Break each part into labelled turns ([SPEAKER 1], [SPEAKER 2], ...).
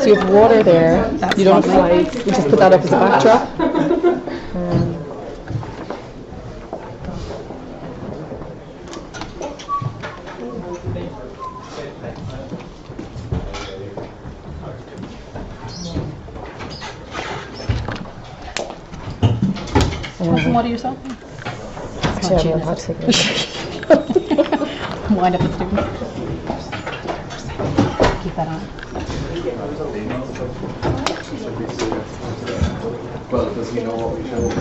[SPEAKER 1] So you have water there.
[SPEAKER 2] That's
[SPEAKER 1] you don't have
[SPEAKER 2] lovely.
[SPEAKER 1] slides. We just put that up as a backdrop.
[SPEAKER 2] Want some water yourself?
[SPEAKER 1] Actually, I'll have to take it.
[SPEAKER 2] Wind up the students. Keep that on.
[SPEAKER 3] Well, does he know what we showed?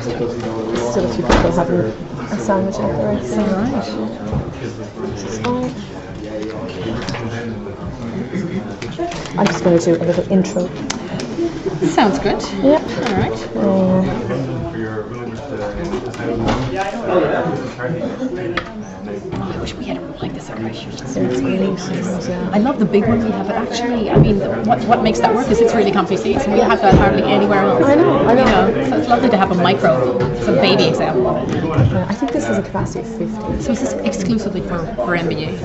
[SPEAKER 3] Does he know what we want?
[SPEAKER 1] Still a few people having a sandwich at the right side. I'm just going to do a little intro.
[SPEAKER 2] Sounds good.
[SPEAKER 1] Yeah.
[SPEAKER 2] All right. I wish we had a room like this at Christchurch. It's really nice.
[SPEAKER 1] Yeah.
[SPEAKER 2] I love the big one we have, but actually, I mean, what makes that work is it's really comfy seats, and we have that hardly anywhere else.
[SPEAKER 1] I know.
[SPEAKER 2] You know, so it's lovely to have a micro, it's a baby example of it.
[SPEAKER 1] I think this is a capacity of 50.
[SPEAKER 2] So is this exclusively for MBA,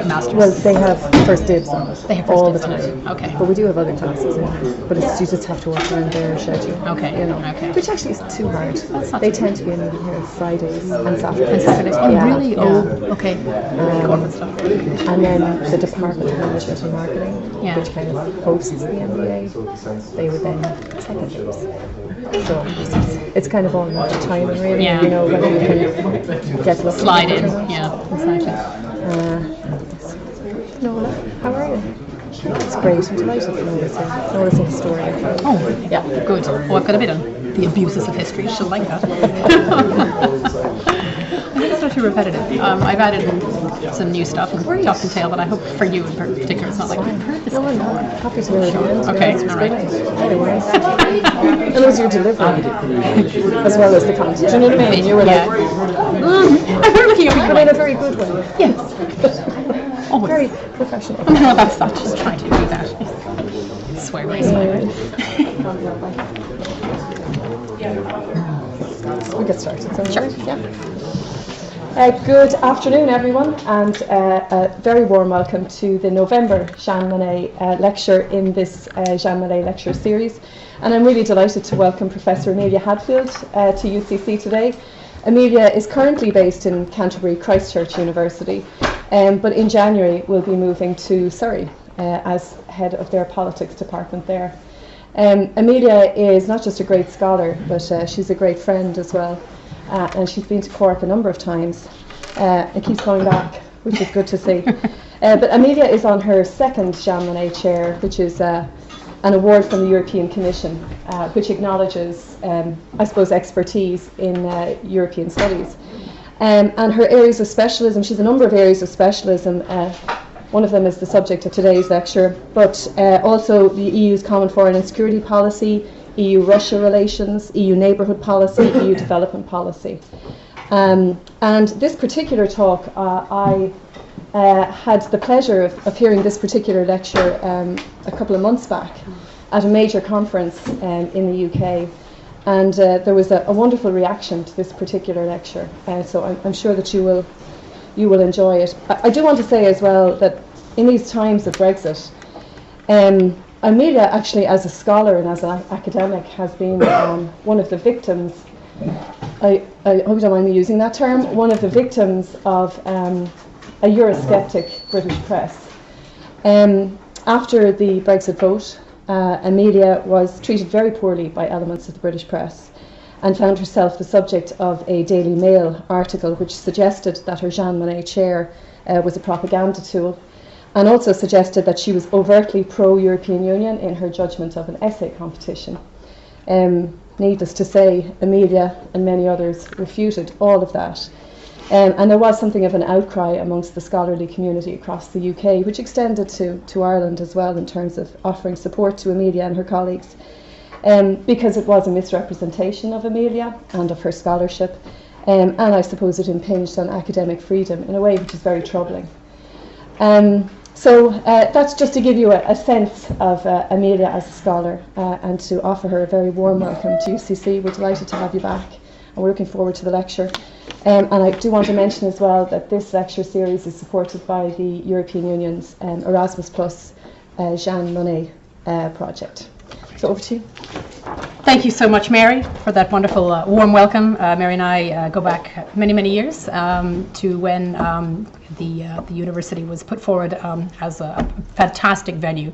[SPEAKER 2] Masters?
[SPEAKER 1] Well, they have first dibs on it.
[SPEAKER 2] They have first
[SPEAKER 1] all
[SPEAKER 2] dibs
[SPEAKER 1] the
[SPEAKER 2] on
[SPEAKER 1] time.
[SPEAKER 2] it. Okay.
[SPEAKER 1] But we do have other classes in it. But it's, you just have to work around their schedule.
[SPEAKER 2] Okay.
[SPEAKER 1] You know,
[SPEAKER 2] Okay.
[SPEAKER 1] which actually isn't too hard.
[SPEAKER 2] not
[SPEAKER 1] They
[SPEAKER 2] too
[SPEAKER 1] tend to be in here Fridays and Saturdays.
[SPEAKER 2] And Saturdays. Oh,
[SPEAKER 1] Yeah,
[SPEAKER 2] really?
[SPEAKER 1] yeah.
[SPEAKER 2] Oh, okay. Corporate stuff.
[SPEAKER 1] And then the Department of Management and Marketing,
[SPEAKER 2] Yeah.
[SPEAKER 1] which kind of hosts the MBA, they would then take it. So it's kind of all about the timing, really.
[SPEAKER 2] Yeah.
[SPEAKER 1] You know, whether you can get lucky.
[SPEAKER 2] Slide in.
[SPEAKER 1] or not.
[SPEAKER 2] Yeah, exactly.
[SPEAKER 1] Nola, how are you? It's great. I'm delighted to know this here. Nola's a historian.
[SPEAKER 2] Oh,
[SPEAKER 1] Yeah.
[SPEAKER 2] good. Oh, I've got a bit on the abuses of history. She'll like that. I think it's not too repetitive. I've added in some new stuff and top and tail, but I hope for you in particular it's not like I've heard this
[SPEAKER 1] No, I'm
[SPEAKER 2] before.
[SPEAKER 1] not. Happy to hear it again.
[SPEAKER 2] Okay,
[SPEAKER 1] It's
[SPEAKER 2] all right.
[SPEAKER 1] brilliant. Anyway. And it was your delivery, as well as the content. Do you know what I mean? You were
[SPEAKER 2] Yeah.
[SPEAKER 1] like,
[SPEAKER 2] I'm looking at
[SPEAKER 1] but in a very good way.
[SPEAKER 2] Yes. Always.
[SPEAKER 1] Very professional.
[SPEAKER 2] No, that's not just trying to do that. Swear me, swear.
[SPEAKER 1] We get started. So
[SPEAKER 2] Sure.
[SPEAKER 1] Yeah. Good afternoon, everyone, and a very warm welcome to the November Jean Monnet lecture in this Jean Monnet lecture series. And I'm really delighted to welcome Professor Amelia Hadfield to UCC today. Amelia is currently based in Canterbury Christchurch University, but in January will be moving to Surrey as head of their politics department there. Amelia is not just a great scholar, but she's a great friend as well. And she's been to Cork a number of times and keeps coming back, which is good to see. But Amelia is on her second Jean Monnet chair, which is an award from the European Commission, which acknowledges, I suppose, expertise in European studies. And her areas of specialism, she's a number of areas of specialism. One of them is the subject of today's lecture, but also the EU's Common Foreign and Security Policy, EU-Russia relations, EU neighbourhood policy, EU development policy. And this particular talk, I had the pleasure of hearing this particular lecture a couple of months back at a major conference in the UK. And there was a wonderful reaction to this particular lecture. So I'm sure that you will enjoy it. I do want to say as well that in these times of Brexit, Amelia actually, as a scholar and as an academic, has been one of the victims, I hope you don't mind me using that term, one of the victims of a Eurosceptic British press. After the Brexit vote, Amelia was treated very poorly by elements of the British press and found herself the subject of a Daily Mail article which suggested that her Jean Monnet chair was a propaganda tool, and also suggested that she was overtly pro-European Union in her judgment of an essay competition. Needless to say, Amelia and many others refuted all of that. And there was something of an outcry amongst the scholarly community across the UK, which extended to Ireland as well in terms of offering support to Amelia and her colleagues, because it was a misrepresentation of Amelia and of her scholarship, and I suppose it impinged on academic freedom in a way which is very troubling. So that's just to give you a sense of Amelia as a scholar and to offer her a very warm welcome to UCC. We're delighted to have you back, and we're looking forward to the lecture. And I do want to mention as well that this lecture series is supported by the European Union's Erasmus Plus Jean Monnet project. So over to you.
[SPEAKER 2] Thank you so much, Mary, for that wonderful warm welcome. Mary and I go back many, many years to when the university was put forward as a fantastic venue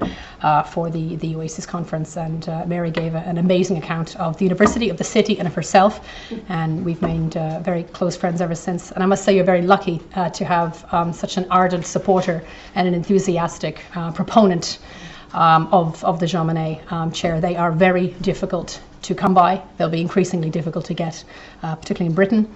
[SPEAKER 2] for the Oasis conference, and Mary gave an amazing account of the university, of the city, and of herself, and we've made very close friends ever since. And I must say you're very lucky to have such an ardent supporter and an enthusiastic proponent of the Jean Monnet chair. They are very difficult to come by. They'll be increasingly difficult to get, particularly in Britain,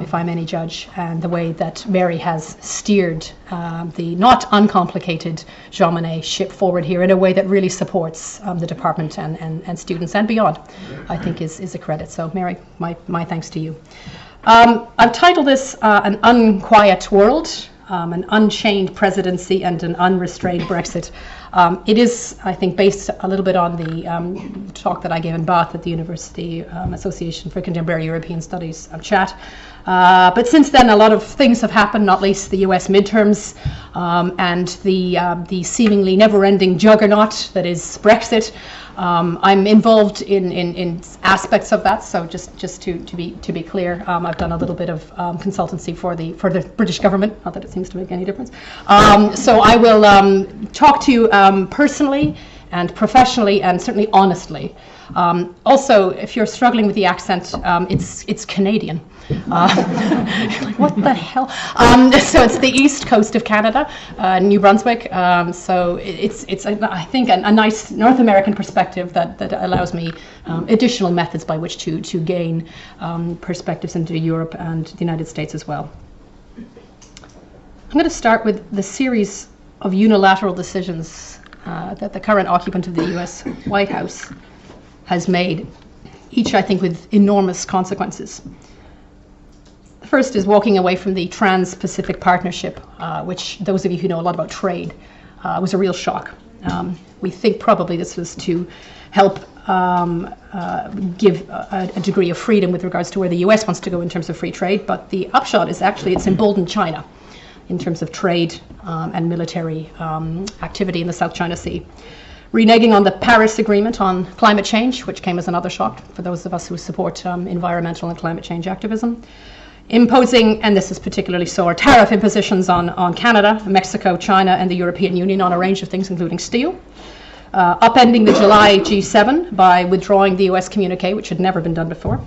[SPEAKER 2] if I'm any judge. And the way that Mary has steered the not uncomplicated Jean Monnet ship forward here in a way that really supports the department and students and beyond, I think is a credit. So Mary, my thanks to you. I've titled this An Unquiet World, an Unchained Presidency and an Unrestrained Brexit. It is, I think, based a little bit on the talk that I gave in Bath at the University Association for Contemporary European Studies chat. But since then, a lot of things have happened, not least the US midterms and the seemingly never-ending juggernaut that is Brexit. I'm involved in aspects of that, so just to be clear, I've done a little bit of consultancy for the British government, not that it seems to make any difference. So I will talk to you personally and professionally and certainly honestly. Also, if you're struggling with the accent, it's Canadian. Like, what the hell? So it's the east coast of Canada, New Brunswick. So it's I think a nice North American perspective that allows me additional methods by which to gain perspectives into Europe and the United States as well. I'm going to start with the series of unilateral decisions that the current occupant of the US White House has made, each I think with enormous consequences. The first is walking away from the Trans-Pacific Partnership, which those of you who know a lot about trade, was a real shock. We think probably this was to help give a degree of freedom with regards to where the US wants to go in terms of free trade, but the upshot is actually it's emboldened China in terms of trade and military activity in the South China Sea. Reneging on the Paris Agreement on climate change, which came as another shock for those of us who support environmental and climate change activism. Imposing, and this is particularly sore, tariff impositions on Canada, Mexico, China, and the European Union on a range of things, including steel. Upending the July G7 by withdrawing the US communique, which had never been done before.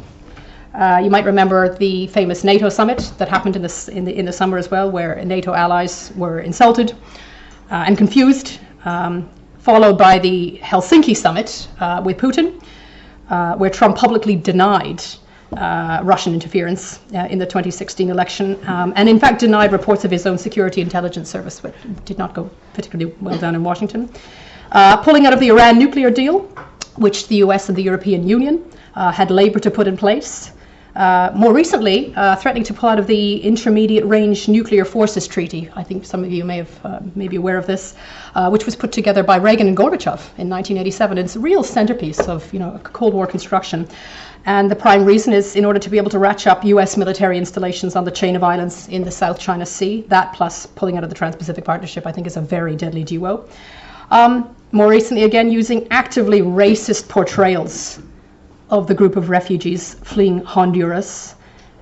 [SPEAKER 2] You might remember the famous NATO summit that happened in the summer as well, where NATO allies were insulted and confused, followed by the Helsinki summit with Putin, where Trump publicly denied Russian interference in the 2016 election, and in fact denied reports of his own security intelligence service, which did not go particularly well down in Washington. Pulling out of the Iran nuclear deal, which the US and the European Union had labored to put in place. More recently, threatening to pull out of the Intermediate Range Nuclear Forces Treaty. I think some of you may be aware of this, which was put together by Reagan and Gorbachev in 1987. It's a real centerpiece of Cold War construction. And the prime reason is in order to be able to ratchet up US military installations on the chain of islands in the South China Sea. That plus pulling out of the Trans-Pacific Partnership, I think, is a very deadly duo. More recently, again, using actively racist portrayals of the group of refugees fleeing Honduras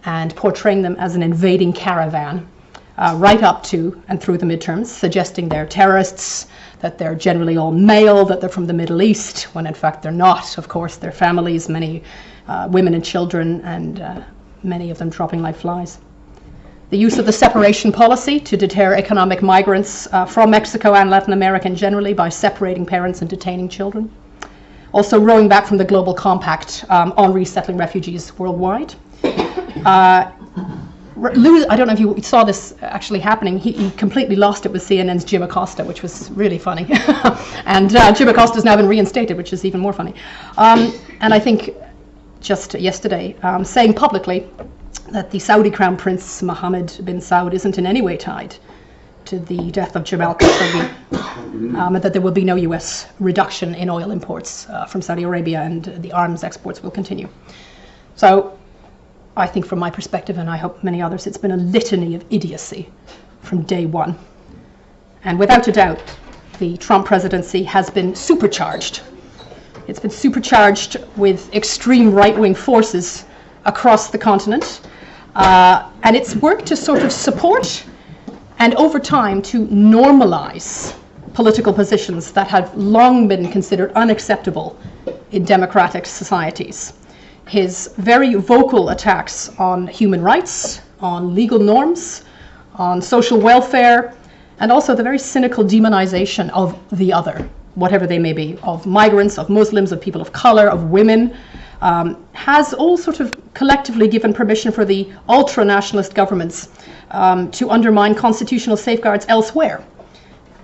[SPEAKER 2] and portraying them as an invading caravan right up to and through the midterms, suggesting they're terrorists, that they're generally all male, that they're from the Middle East, when in fact they're not. Of course, their families, many women and children, and many of them dropping like flies. The use of the separation policy to deter economic migrants from Mexico and Latin America generally by separating parents and detaining children. Also rowing back from the global compact on resettling refugees worldwide. I don't know if you saw this actually happening. He completely lost it with CNN's Jim Acosta, which was really funny. And Jim Acosta's now been reinstated, which is even more funny. And I think just yesterday, saying publicly that the Saudi Crown Prince Mohammed bin Saud isn't in any way tied to the death of Jamal Khashoggi, and that there will be no US reduction in oil imports from Saudi Arabia, and the arms exports will continue. So I think from my perspective, and I hope many others, it's been a litany of idiocy from day one. And without a doubt, the Trump presidency has been supercharged. It's been supercharged with extreme right-wing forces across the continent. And it's worked to sort of support and over time to normalize political positions that have long been considered unacceptable in democratic societies. His very vocal attacks on human rights, on legal norms, on social welfare, and also the very cynical demonization of the other, whatever they may be, of migrants, of Muslims, of people of color, of women, has all sort of collectively given permission for the ultra-nationalist governments to undermine constitutional safeguards elsewhere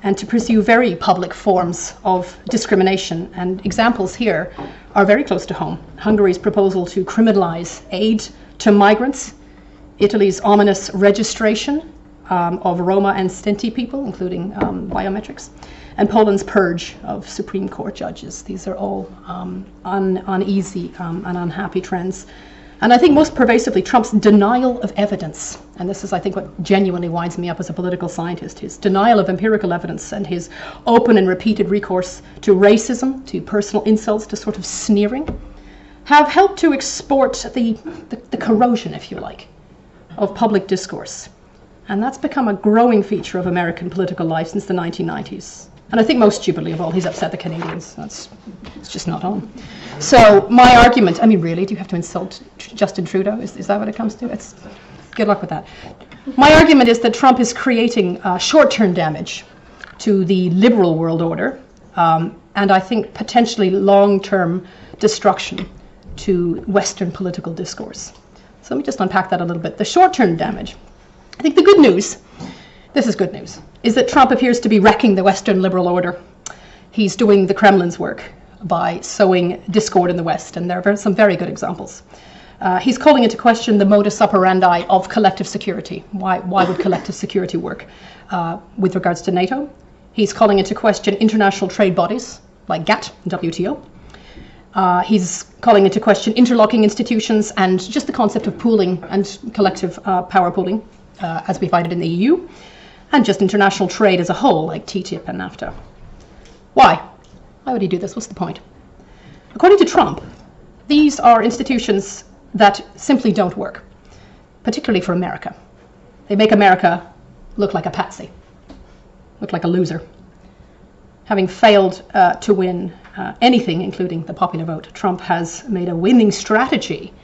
[SPEAKER 2] and to pursue very public forms of discrimination. And examples here are very close to home. Hungary's proposal to criminalize aid to migrants, Italy's ominous registration of Roma and Sinti people, including biometrics, and Poland's purge of Supreme Court judges. These are all uneasy and unhappy trends. And I think most pervasively, Trump's denial of evidence, and this is, I think, what genuinely winds me up as a political scientist, his denial of empirical evidence and his open and repeated recourse to racism, to personal insults, to sort of sneering, have helped to export the corrosion, if you like, of public discourse. And that's become a growing feature of American political life since the 1990s. And I think most stupidly of all, he's upset the Canadians. It's just not on. So my argument, I mean, really, do you have to insult Justin Trudeau? Is that what it comes to? Good luck with that. My argument is that Trump is creating short-term damage to the liberal world order, and I think potentially long-term destruction to Western political discourse. So let me just unpack that a little bit. The short-term damage. I think the good news, this is good news, is that Trump appears to be wrecking the Western liberal order. He's doing the Kremlin's work by sowing discord in the West, and there are some very good examples. He's calling into question the modus operandi of collective security. Why would collective security work with regards to NATO? He's calling into question international trade bodies like GATT and WTO. He's calling into question interlocking institutions and just the concept of pooling and collective power pooling as we find it in the EU, and just international trade as a whole, like TTIP and NAFTA. Why? Why would he do this? What's the point? According to Trump, these are institutions that simply don't work, particularly for America. They make America look like a patsy, look like a loser. Having failed to win anything, including the popular vote, Trump has made a winning strategy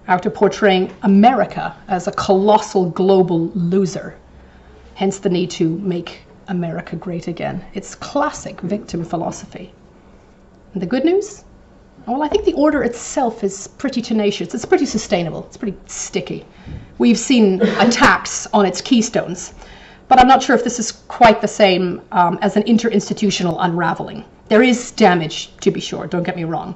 [SPEAKER 2] out of portraying America as a colossal global loser, hence the need to make America great again. It's classic victim philosophy. And the good news? Well, I think the order itself is pretty tenacious. It's pretty sustainable. It's pretty sticky. We've seen attacks on its keystones, but I'm not sure if this is quite the same as an interinstitutional unraveling. There is damage, to be sure, don't get me wrong.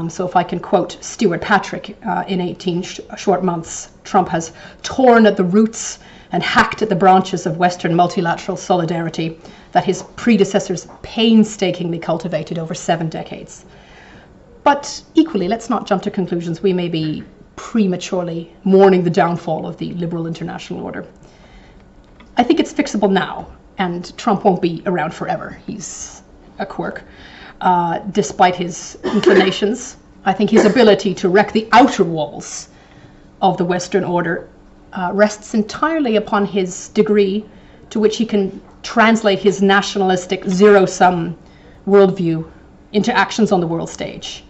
[SPEAKER 2] So if I can quote Stuart Patrick, in 18 short months, Trump has torn at the roots and hacked at the branches of Western multilateral solidarity that his predecessors painstakingly cultivated over 7 decades. But equally, let's not jump to conclusions. We may be prematurely mourning the downfall of the liberal international order. I think it's fixable now, and Trump won't be around forever. He's a quirk. Despite his inclinations, I think his ability to wreck the outer walls of the Western order rests entirely upon his degree to which he can translate his nationalistic zero-sum worldview into actions on the world stage.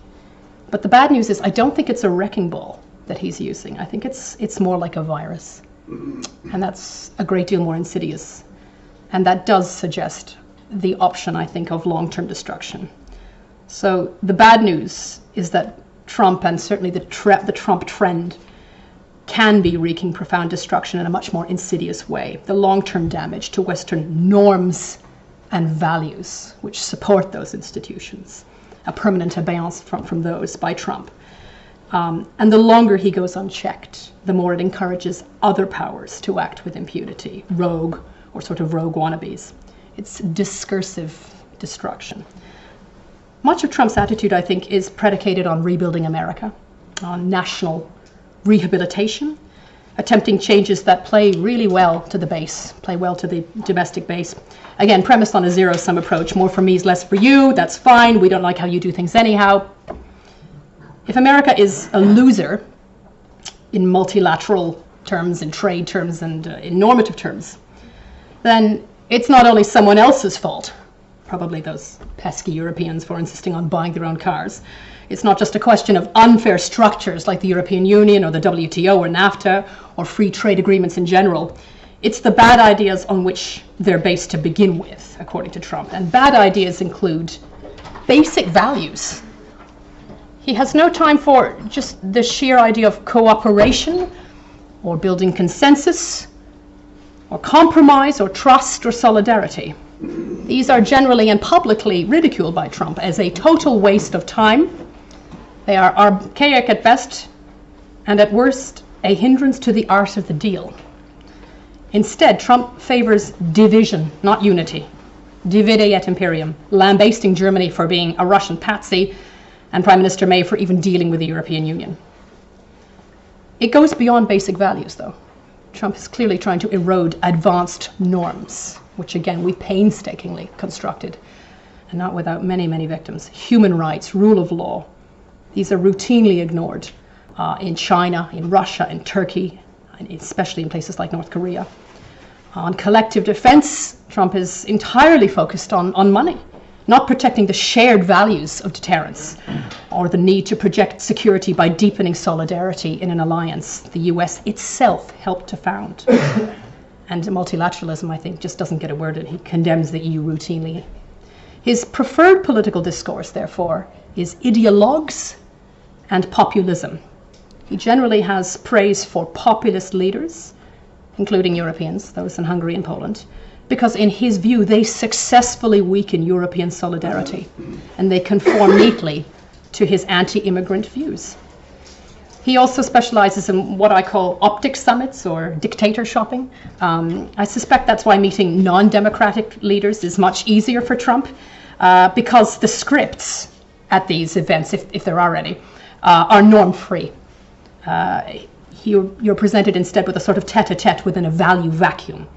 [SPEAKER 2] But the bad news is I don't think it's a wrecking ball that he's using. I think it's more like a virus. And that's a great deal more insidious. And that does suggest the option, I think, of long-term destruction. So the bad news is that Trump, and certainly the Trump trend, can be wreaking profound destruction in a much more insidious way. The long-term damage to Western norms and values which support those institutions. A permanent abeyance from those by Trump. And the longer he goes unchecked, the more it encourages other powers to act with impunity, rogue or sort of rogue wannabes. It's discursive destruction. Much of Trump's attitude, I think, is predicated on rebuilding America, on national rehabilitation, attempting changes that play really well to the base, play well to the domestic base. Again, premised on a zero-sum approach. More for me is less for you. That's fine. We don't like how you do things anyhow. If America is a loser in multilateral terms, in trade terms, and in normative terms, then it's not only someone else's fault, probably those pesky Europeans for insisting on buying their own cars. It's not just a question of unfair structures like the European Union or the WTO or NAFTA or free trade agreements in general. It's the bad ideas on which they're based to begin with, according to Trump. And bad ideas include basic values. He has no time for just the sheer idea of cooperation or building consensus or compromise or trust or solidarity. These are generally and publicly ridiculed by Trump as a total waste of time. They are archaic at best and at worst a hindrance to the art of the deal. Instead, Trump favors division, not unity. Divide et imperium, lambasting Germany for being a Russian patsy and Prime Minister May for even dealing with the European Union. It goes beyond basic values, though. Trump is clearly trying to erode advanced norms, which again we painstakingly constructed, and not without many, many victims. Human rights, rule of law, these are routinely ignored in China, in Russia, in Turkey, and especially in places like North Korea. On collective defense, Trump is entirely focused on money, not protecting the shared values of deterrence or the need to project security by deepening solidarity in an alliance the US itself helped to found. And multilateralism, I think, just doesn't get a word in. He condemns the EU routinely. His preferred political discourse, therefore, is ideologues and populism. He generally has praise for populist leaders, including Europeans, those in Hungary and Poland, because in his view they successfully weaken European solidarity and they conform neatly to his anti-immigrant views. He also specializes in what I call optic summits or dictator shopping. I suspect that's why meeting non-democratic leaders is much easier for Trump, because the scripts at these events, if there are any, are norm-free. You're presented instead with a sort of tete-a-tete within a value vacuum,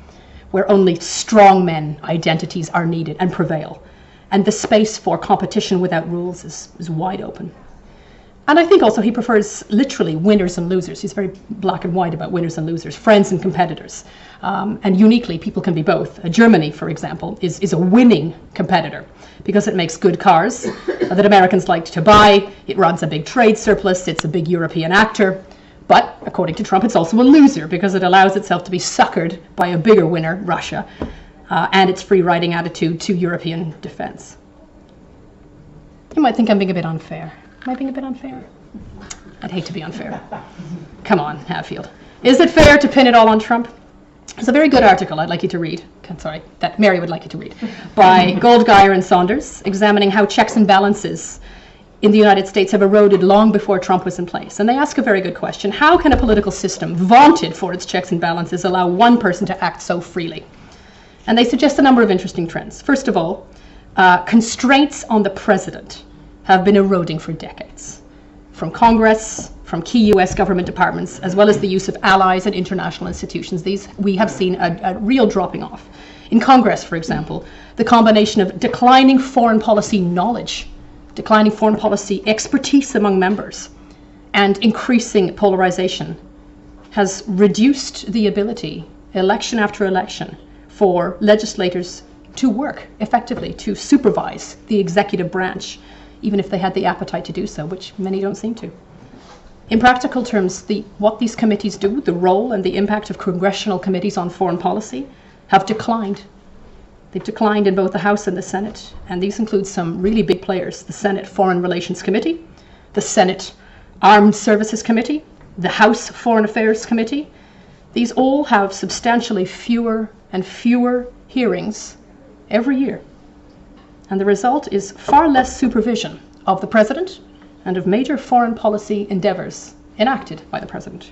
[SPEAKER 2] where only strong men identities are needed and prevail. And the space for competition without rules is wide open. And I think also he prefers literally winners and losers. He's very black and white about winners and losers, friends and competitors. And uniquely, people can be both. Germany, for example, is a winning competitor because it makes good cars that Americans like to buy. It runs a big trade surplus. It's a big European actor. But, according to Trump, it's also a loser because it allows itself to be suckered by a bigger winner, Russia, and its free-riding attitude to European defense. You might think I'm being a bit unfair. Am I being a bit unfair? I'd hate to be unfair. Come on, Hatfield. Is it fair to pin it all on Trump? There's a very good article I'd like you to read, that Mary would like you to read, by Goldgeier and Saunders, examining how checks and balances in the United States have eroded long before Trump was in place. And they ask a very good question. How can a political system vaunted for its checks and balances allow one person to act so freely? And they suggest a number of interesting trends. First of all, constraints on the president have been eroding for decades. From Congress, from key US government departments, as well as the use of allies and international institutions. We have seen a real dropping off. In Congress, for example, the combination of declining foreign policy knowledge, declining foreign policy expertise among members, and increasing polarization has reduced the ability, election after election, for legislators to work effectively, to supervise the executive branch, even if they had the appetite to do so, which many don't seem to. In practical terms, what these committees do, the role and the impact of congressional committees on foreign policy, have declined. They've declined in both the House and the Senate, and these include some really big players: the Senate Foreign Relations Committee, the Senate Armed Services Committee, the House Foreign Affairs Committee. These all have substantially fewer and fewer hearings every year. And the result is far less supervision of the president and of major foreign policy endeavors enacted by the president.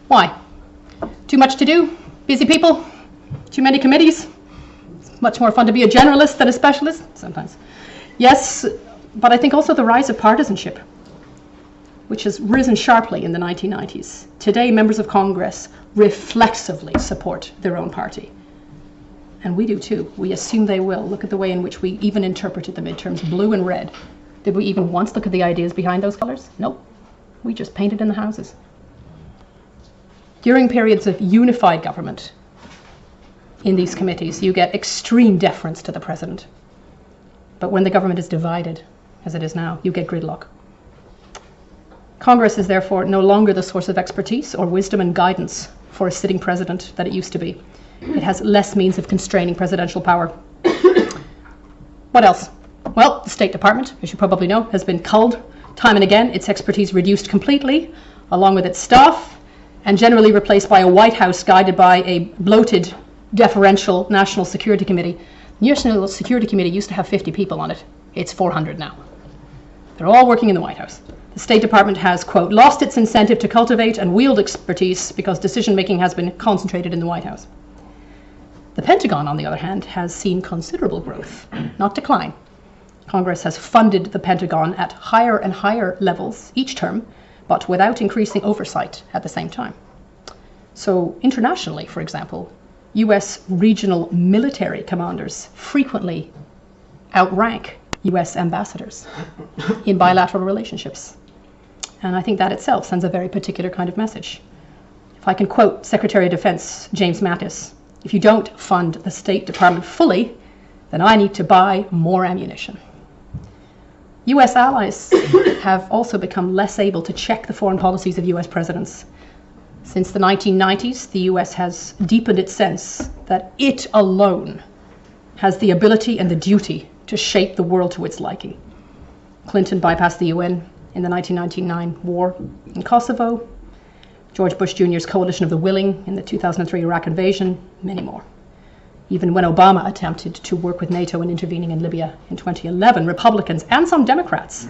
[SPEAKER 2] Why? Too much to do? Busy people? Too many committees? It's much more fun to be a generalist than a specialist? Sometimes. Yes, but I think also the rise of partisanship. which has risen sharply in the 1990s. Today, members of Congress reflexively support their own party. And we do too. We assume they will. Look at the way in which we even interpreted the midterms, blue and red. Did we even once look at the ideas behind those colors? Nope. We just painted in the houses. During periods of unified government in these committees, you get extreme deference to the president. But when the government is divided, as it is now, you get gridlock. Congress is therefore no longer the source of expertise or wisdom and guidance for a sitting president that it used to be. It has less means of constraining presidential power. What else? Well, the State Department, as you probably know, has been culled time and again, its expertise reduced completely, along with its staff, and generally replaced by a White House guided by a bloated, deferential National Security Committee. The National Security Committee used to have 50 people on it. It's 400 now. They're all working in the White House. The State Department has, quote, lost its incentive to cultivate and wield expertise because decision-making has been concentrated in the White House. The Pentagon, on the other hand, has seen considerable growth, not decline. Congress has funded the Pentagon at higher and higher levels each term, but without increasing oversight at the same time. So internationally, for example, US regional military commanders frequently outrank US ambassadors in bilateral relationships. And I think that itself sends a very particular kind of message. If I can quote Secretary of Defense James Mattis, if you don't fund the State Department fully, then I need to buy more ammunition. US allies have also become less able to check the foreign policies of US presidents. Since the 1990s, the US has deepened its sense that it alone has the ability and the duty to shape the world to its liking. Clinton bypassed the UN in the 1999 war in Kosovo, George Bush Jr.'s coalition of the willing in the 2003 Iraq invasion, many more. Even when Obama attempted to work with NATO in intervening in Libya in 2011, Republicans and some Democrats,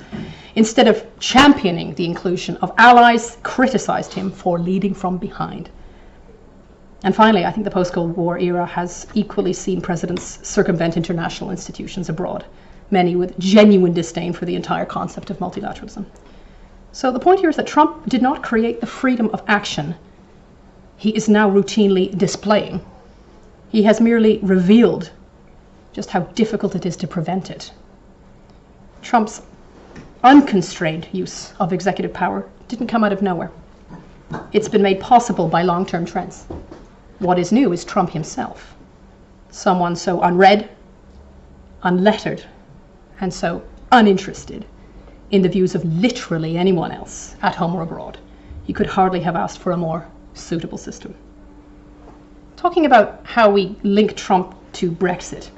[SPEAKER 2] instead of championing the inclusion of allies, criticized him for leading from behind. And finally, I think the post-Cold War era has equally seen presidents circumvent international institutions abroad, many with genuine disdain for the entire concept of multilateralism. So the point here is that Trump did not create the freedom of action he is now routinely displaying. He has merely revealed just how difficult it is to prevent it. Trump's unconstrained use of executive power didn't come out of nowhere. It's been made possible by long-term trends. What is new is Trump himself, someone so unread, unlettered, and so uninterested in the views of literally anyone else, at home or abroad. He could hardly have asked for a more suitable system. Talking about how we link Trump to Brexit.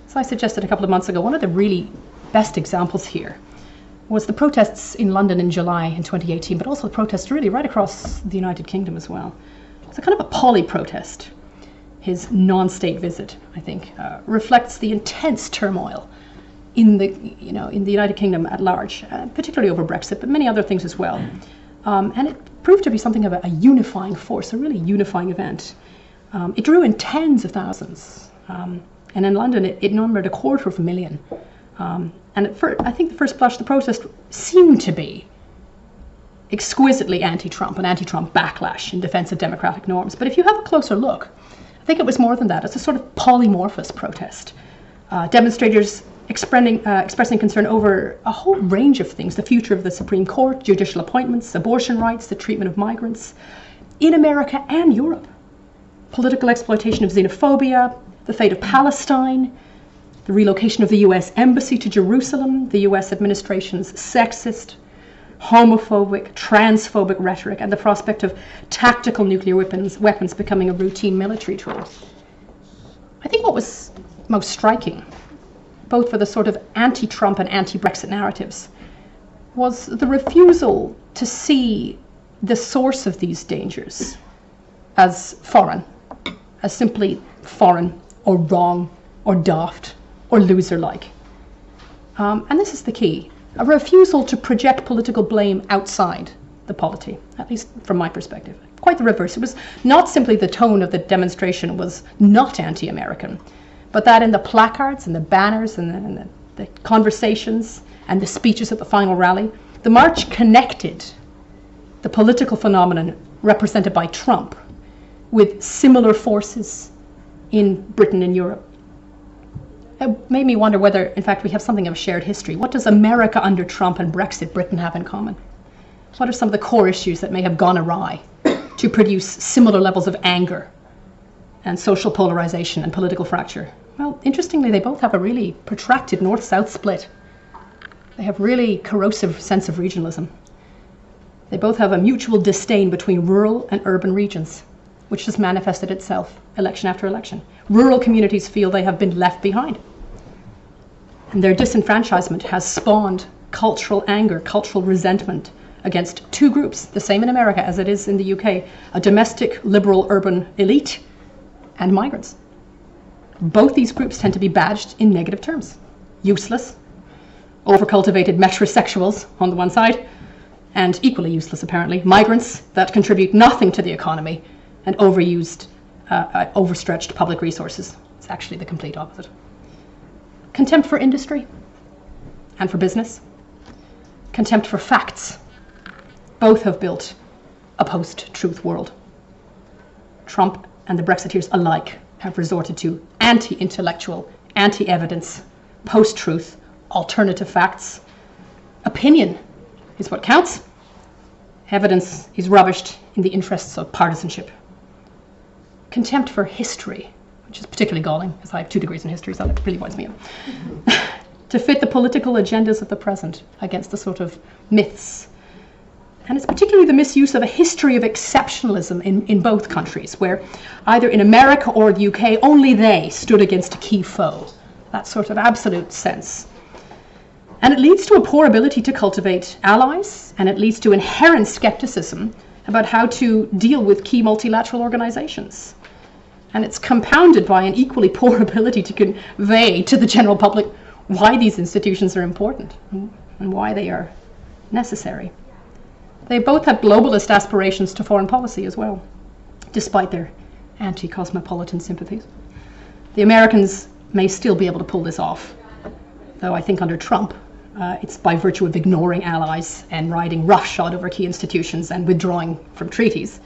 [SPEAKER 2] As I suggested a couple of months ago, one of the really best examples here was the protests in London in July in 2018, but also the protests really right across the United Kingdom as well. It's a kind of a poly protest. His non-state visit, I think, reflects the intense turmoil in the United Kingdom at large, particularly over Brexit, but many other things as well. And it proved to be something of a unifying force, a really unifying event. It drew in tens of thousands, and in London it numbered 250,000. And I think at first blush the protest seemed to be exquisitely anti-Trump, an anti-Trump backlash in defense of democratic norms. But if you have a closer look, I think it was more than that. It's a sort of polymorphous protest. Demonstrators expressing concern over a whole range of things: the future of the Supreme Court, judicial appointments, abortion rights, the treatment of migrants in America and Europe, political exploitation of xenophobia, the fate of Palestine, the relocation of the US embassy to Jerusalem, the US administration's sexist, homophobic, transphobic rhetoric, and the prospect of tactical nuclear weapons becoming a routine military tool. I think what was most striking, both for the sort of anti-Trump and anti-Brexit narratives, was the refusal to see the source of these dangers as foreign, as simply foreign or wrong or daft or loser-like. And this is the key: a refusal to project political blame outside the polity, at least from my perspective. Quite the reverse. It was not simply the tone of the demonstration was not anti-American, but that in the placards and the banners and the conversations and the speeches at the final rally, The march connected the political phenomenon represented by Trump with similar forces in Britain and Europe. It made me wonder whether, in fact, we have something of a shared history. What does America under Trump and Brexit Britain have in common? What are some of the core issues that may have gone awry to produce similar levels of anger and social polarization and political fracture? Well, interestingly, they both have a really protracted north-south split. They have really corrosive sense of regionalism. They both have a mutual disdain between rural and urban regions, which has manifested itself election after election. Rural communities feel they have been left behind. And their disenfranchisement has spawned cultural anger, cultural resentment against two groups, the same in America as it is in the UK, a domestic liberal urban elite and migrants. Both these groups tend to be badged in negative terms. Useless, overcultivated metrosexuals on the one side, and equally useless apparently, migrants that contribute nothing to the economy and overused, overstretched public resources. It's actually the complete opposite. Contempt for industry and for business. Contempt for facts. Both have built a post-truth world. Trump and the Brexiteers alike have resorted to anti-intellectual, anti-evidence, post-truth, alternative facts. Opinion is what counts. Evidence is rubbished in the interests of partisanship. Contempt for history, which is particularly galling, because I have 2 degrees in history, so that really winds me up. To fit the political agendas of the present against the sort of myths. And it's particularly the misuse of a history of exceptionalism in both countries, where either in America or the UK, only they stood against a key foe. That sort of absolute sense. And it leads to a poor ability to cultivate allies, and it leads to inherent skepticism about how to deal with key multilateral organizations. And it's compounded by an equally poor ability to convey to the general public why these institutions are important and why they are necessary. They both have globalist aspirations to foreign policy as well, despite their anti-cosmopolitan sympathies. The Americans may still be able to pull this off, though I think under Trump, it's by virtue of ignoring allies and riding roughshod over key institutions and withdrawing from treaties.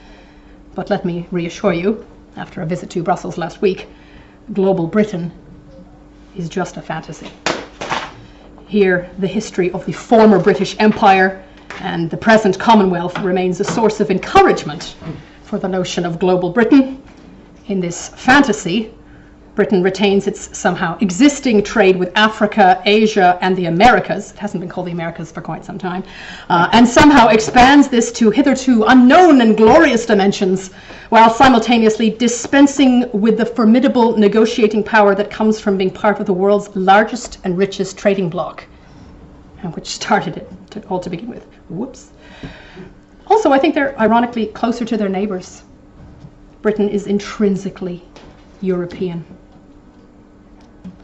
[SPEAKER 2] But let me reassure you, after a visit to Brussels last week, global Britain is just a fantasy. Here, the history of the former British Empire and the present Commonwealth remains a source of encouragement for the notion of global Britain. In this fantasy, Britain retains its somehow existing trade with Africa, Asia, and the Americas. It hasn't been called the Americas for quite some time. And somehow expands this to hitherto unknown and glorious dimensions, while simultaneously dispensing with the formidable negotiating power that comes from being part of the world's largest and richest trading bloc, and which started it all to begin with. Whoops. Also, I think they're ironically closer to their neighbours. Britain is intrinsically European.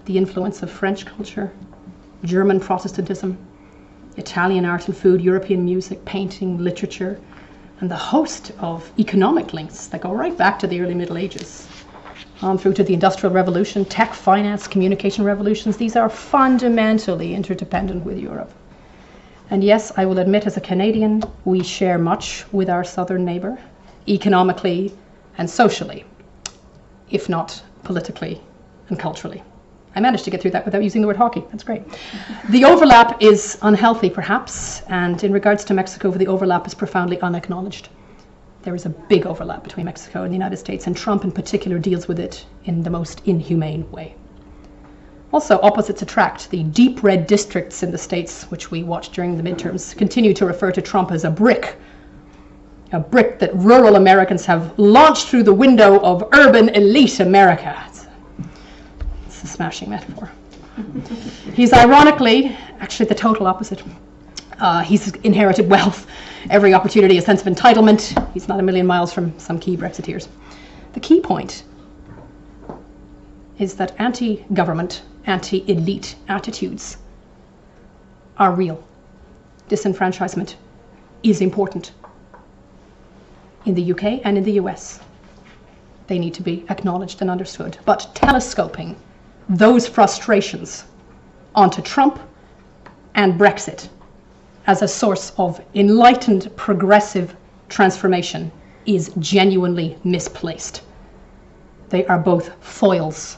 [SPEAKER 2] The influence of French culture, German Protestantism, Italian art and food, European music, painting, literature, and the host of economic links that go right back to the early Middle Ages, on through to the Industrial Revolution, tech, finance, communication revolutions. These are fundamentally interdependent with Europe. And yes, I will admit, as a Canadian, we share much with our southern neighbour, economically and socially, if not politically and culturally. I managed to get through that without using the word hockey. That's great. The overlap is unhealthy, perhaps, and in regards to Mexico, the overlap is profoundly unacknowledged. There is a big overlap between Mexico and the United States, and Trump in particular deals with it in the most inhumane way. Also, opposites attract. The deep red districts in the states, which we watched during the midterms, continue to refer to Trump as a brick that rural Americans have launched through the window of urban elite America. It's a smashing metaphor. He's ironically actually the total opposite. He's inherited wealth, every opportunity, a sense of entitlement. He's not a million miles from some key Brexiteers. The key point is that anti-government, anti-elite attitudes are real. Disenfranchisement is important in the UK and in the US. They need to be acknowledged and understood. But telescoping those frustrations onto Trump and Brexit as a source of enlightened progressive transformation is genuinely misplaced. They are both foils,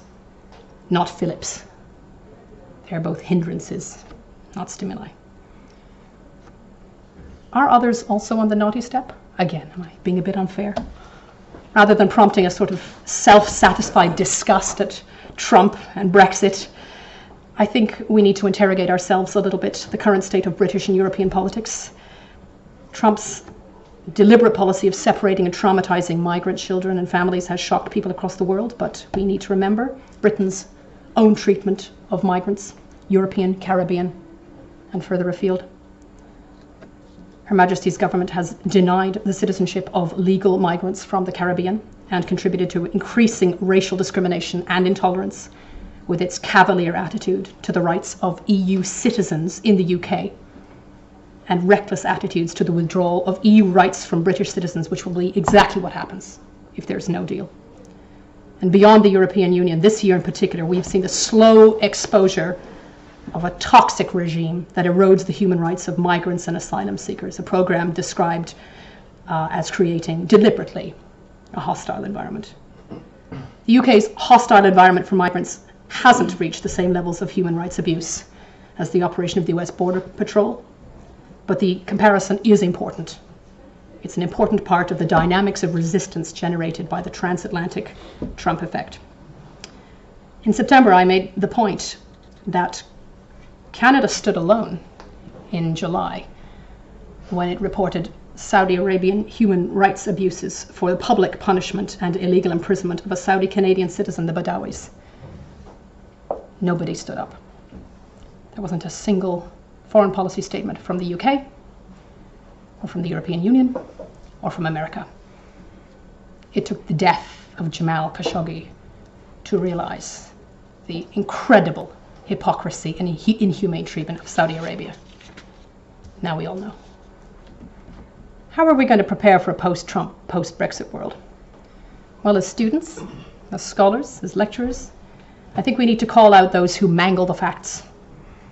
[SPEAKER 2] not Phillips. They are both hindrances, not stimuli. Are others also on the naughty step? Again, am I being a bit unfair? Rather than prompting a sort of self-satisfied disgust at Trump and Brexit, I think we need to interrogate ourselves a little bit, the current state of British and European politics. Trump's deliberate policy of separating and traumatizing migrant children and families has shocked people across the world, but we need to remember Britain's own treatment of migrants, European, Caribbean, and further afield. Her Majesty's government has denied the citizenship of legal migrants from the Caribbean and contributed to increasing racial discrimination and intolerance with its cavalier attitude to the rights of EU citizens in the UK and reckless attitudes to the withdrawal of EU rights from British citizens, which will be exactly what happens if there's no deal. And beyond the European Union, this year in particular, we have seen the slow exposure of a toxic regime that erodes the human rights of migrants and asylum seekers, a program described as creating deliberately a hostile environment. The UK's hostile environment for migrants hasn't reached the same levels of human rights abuse as the operation of the US Border Patrol, but the comparison is important. It's an important part of the dynamics of resistance generated by the transatlantic Trump effect. In September, I made the point that Canada stood alone in July when it reported Saudi Arabian human rights abuses for the public punishment and illegal imprisonment of a Saudi Canadian citizen, the Badawis. Nobody stood up. There wasn't a single foreign policy statement from the UK, or from the European Union, or from America. It took the death of Jamal Khashoggi to realize the incredible hypocrisy and inhumane treatment of Saudi Arabia. Now we all know. How are we going to prepare for a post-Trump, post-Brexit world? Well, as students, as scholars, as lecturers, I think we need to call out those who mangle the facts,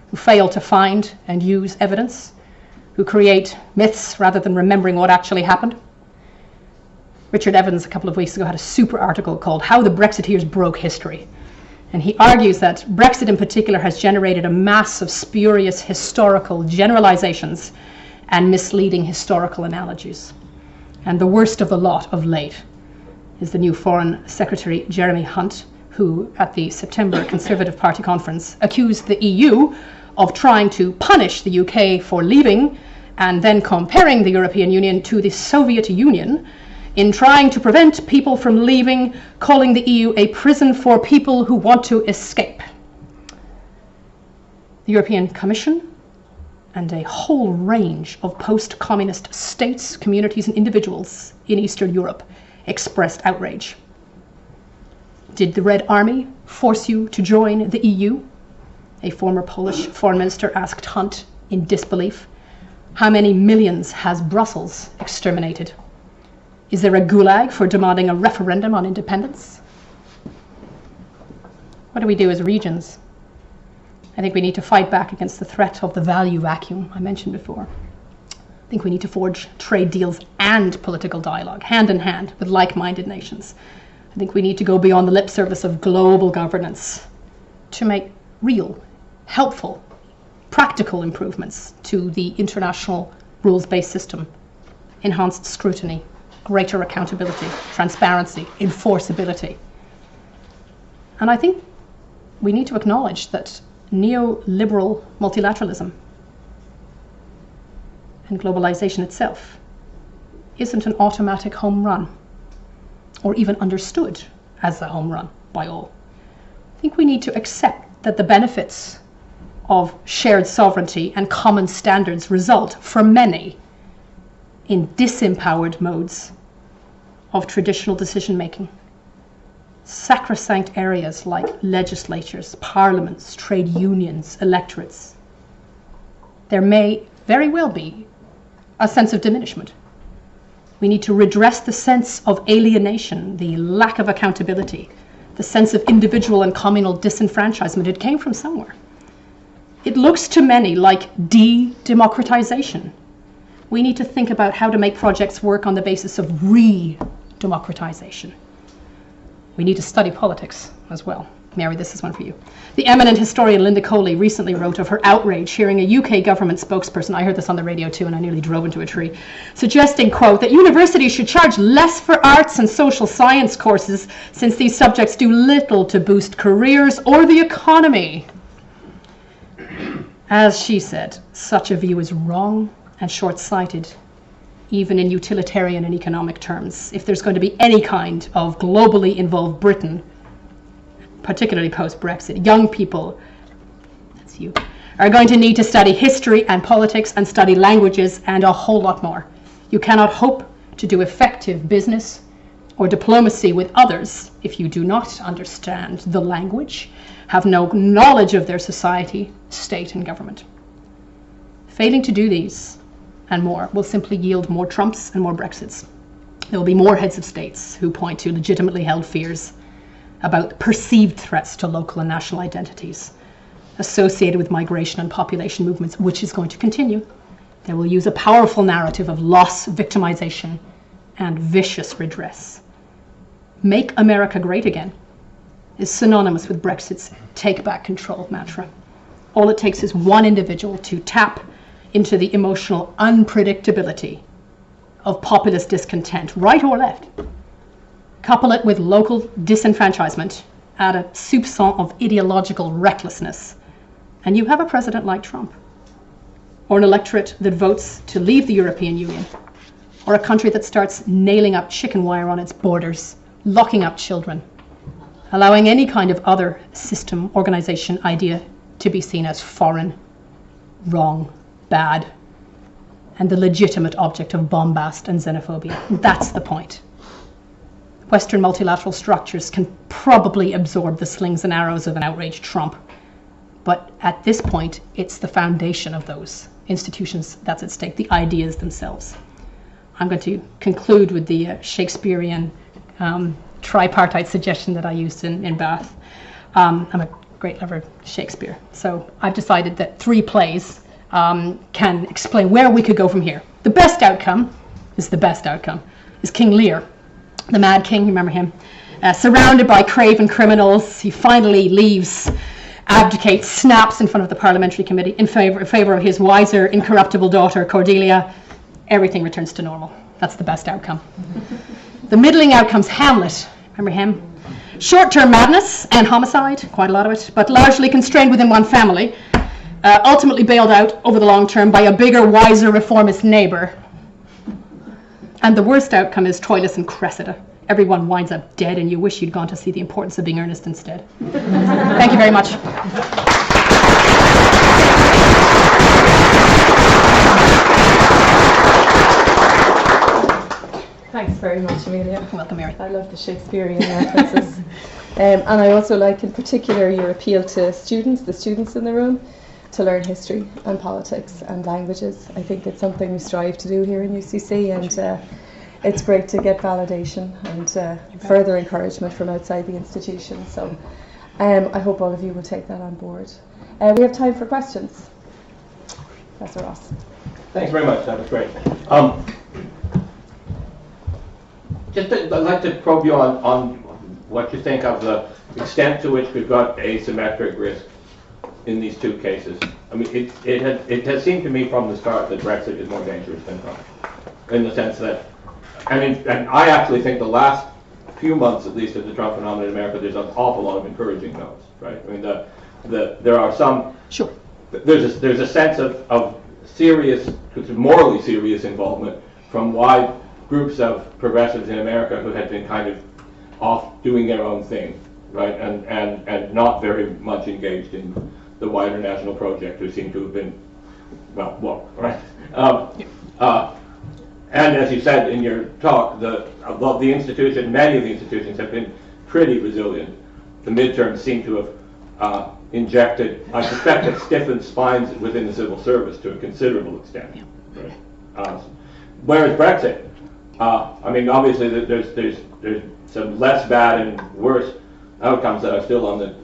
[SPEAKER 2] who fail to find and use evidence, who create myths rather than remembering what actually happened. Richard Evans, a couple of weeks ago, had a super article called "How the Brexiteers Broke History." And he argues that Brexit in particular has generated a mass of spurious historical generalizations and misleading historical analogies. And the worst of the lot of late is the new Foreign Secretary Jeremy Hunt, who at the September Conservative Party conference accused the EU of trying to punish the UK for leaving and then comparing the European Union to the Soviet Union in trying to prevent people from leaving, calling the EU a prison for people who want to escape. The European Commission and a whole range of post-communist states, communities and individuals in Eastern Europe expressed outrage. Did the Red Army force you to join the EU? A former Polish foreign minister asked Hunt in disbelief. How many millions has Brussels exterminated? Is there a gulag for demanding a referendum on independence? What do we do as regions? I think we need to fight back against the threat of the value vacuum I mentioned before. I think we need to forge trade deals and political dialogue, hand in hand with like-minded nations. I think we need to go beyond the lip service of global governance to make real, helpful, practical improvements to the international rules-based system, enhanced scrutiny, greater accountability, transparency, enforceability. And I think we need to acknowledge that neoliberal multilateralism and globalization itself isn't an automatic home run, or even understood as a home run by all. I think we need to accept that the benefits of shared sovereignty and common standards result, for many, in disempowered modes of traditional decision-making. Sacrosanct areas like legislatures, parliaments, trade unions, electorates. There may very well be a sense of diminishment. We need to redress the sense of alienation, the lack of accountability, the sense of individual and communal disenfranchisement. It came from somewhere. It looks to many like de-democratization. We need to think about how to make projects work on the basis of re-democratization. We need to study politics as well. Mary, this is one for you. The eminent historian Linda Coley recently wrote of her outrage hearing a UK government spokesperson, I heard this on the radio too and I nearly drove into a tree, suggesting, quote, that universities should charge less for arts and social science courses since these subjects do little to boost careers or the economy. As she said, such a view is wrong and short-sighted, even in utilitarian and economic terms. If there's going to be any kind of globally involved Britain, particularly post-Brexit, young people, that's you, are going to need to study history and politics and study languages and a whole lot more. You cannot hope to do effective business or diplomacy with others if you do not understand the language, have no knowledge of their society, state and government. Failing to do these and more will simply yield more Trumps and more Brexits. There will be more heads of states who point to legitimately held fears about perceived threats to local and national identities associated with migration and population movements, which is going to continue. They will use a powerful narrative of loss, victimization, and vicious redress. Make America great again is synonymous with Brexit's take back control mantra. All it takes is one individual to tap into the emotional unpredictability of populist discontent, right or left. Couple it with local disenfranchisement, add a soupçon of ideological recklessness, and you have a president like Trump, or an electorate that votes to leave the European Union, or a country that starts nailing up chicken wire on its borders, locking up children, allowing any kind of other system, organization, idea to be seen as foreign, wrong, bad, and the legitimate object of bombast and xenophobia. That's the point. Western multilateral structures can probably absorb the slings and arrows of an outraged Trump. But at this point, it's the foundation of those institutions that's at stake, the ideas themselves. I'm going to conclude with the Shakespearean tripartite suggestion that I used in Bath. I'm a great lover of Shakespeare. So I've decided that 3 plays can explain where we could go from here. The best outcome is King Lear. The Mad King, you remember him? Surrounded by craven criminals, he finally leaves, abdicates, snaps in front of the parliamentary committee in favor of his wiser, incorruptible daughter, Cordelia. Everything returns to normal. That's the best outcome. The middling outcome's Hamlet. Remember him? Short-term madness and homicide, quite a lot of it, but largely constrained within one family, ultimately bailed out over the long term by a bigger, wiser, reformist neighbor. And the worst outcome is Troilus and Cressida. Everyone winds up dead and you wish you'd gone to see the importance of being earnest instead. Thank you very much.
[SPEAKER 1] Thanks very much, Amelia.
[SPEAKER 2] Welcome, Mary.
[SPEAKER 1] I love the Shakespearean references. And I also like in particular your appeal to students, the students in the room, to learn history and politics and languages. I think it's something we strive to do here in UCC, and it's great to get validation and further encouragement from outside the institution. So I hope all of you will take that on board. We have time for questions. Professor Ross.
[SPEAKER 4] Thanks very much, that was great. I'd like to probe you on what you think of the extent to which we've got asymmetric risk in these 2 cases. I mean, it has seemed to me from the start that Brexit is more dangerous than Trump, in the sense that, and I actually think the last few months, at least, of the Trump phenomenon in America, there's an awful lot of encouraging notes, right? I mean, there are some.
[SPEAKER 2] Sure.
[SPEAKER 4] There's a sense of serious, morally serious involvement from wide groups of progressives in America who had been kind of off doing their own thing, right, and not very much engaged in the wider national project, who seem to have been, well, right. And as you said in your talk, many of the institutions have been pretty resilient. The midterms seem to have injected, I suspect, have stiffened spines within the civil service to a considerable extent. Right? Whereas Brexit, I mean, obviously there's some less bad and worse outcomes that are still on the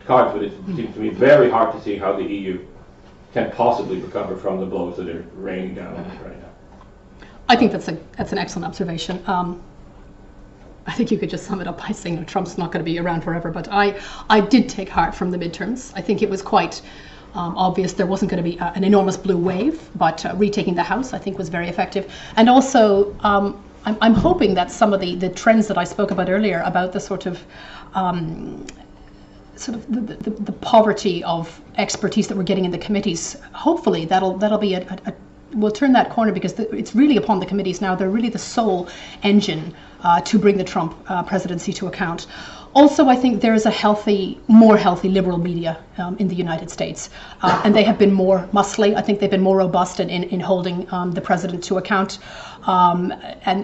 [SPEAKER 4] cards, but it seems to me very hard to see how the EU can possibly recover from the blows that are raining down on it right now.
[SPEAKER 2] I think that's an excellent observation. I think you could just sum it up by saying that Trump's not going to be around forever. But I did take heart from the midterms. I think it was quite obvious there wasn't going to be an enormous blue wave, but retaking the House I think was very effective. And also I'm hoping that some of the trends that I spoke about earlier about the sort of the poverty of expertise that we're getting in the committees, hopefully that'll be we'll turn that corner, because it's really upon the committees now. They're really the sole engine to bring the Trump presidency to account. Also, I think there is a more healthy liberal media in the United States, and they have been more muscly. I think they've been more robust in holding the president to account. And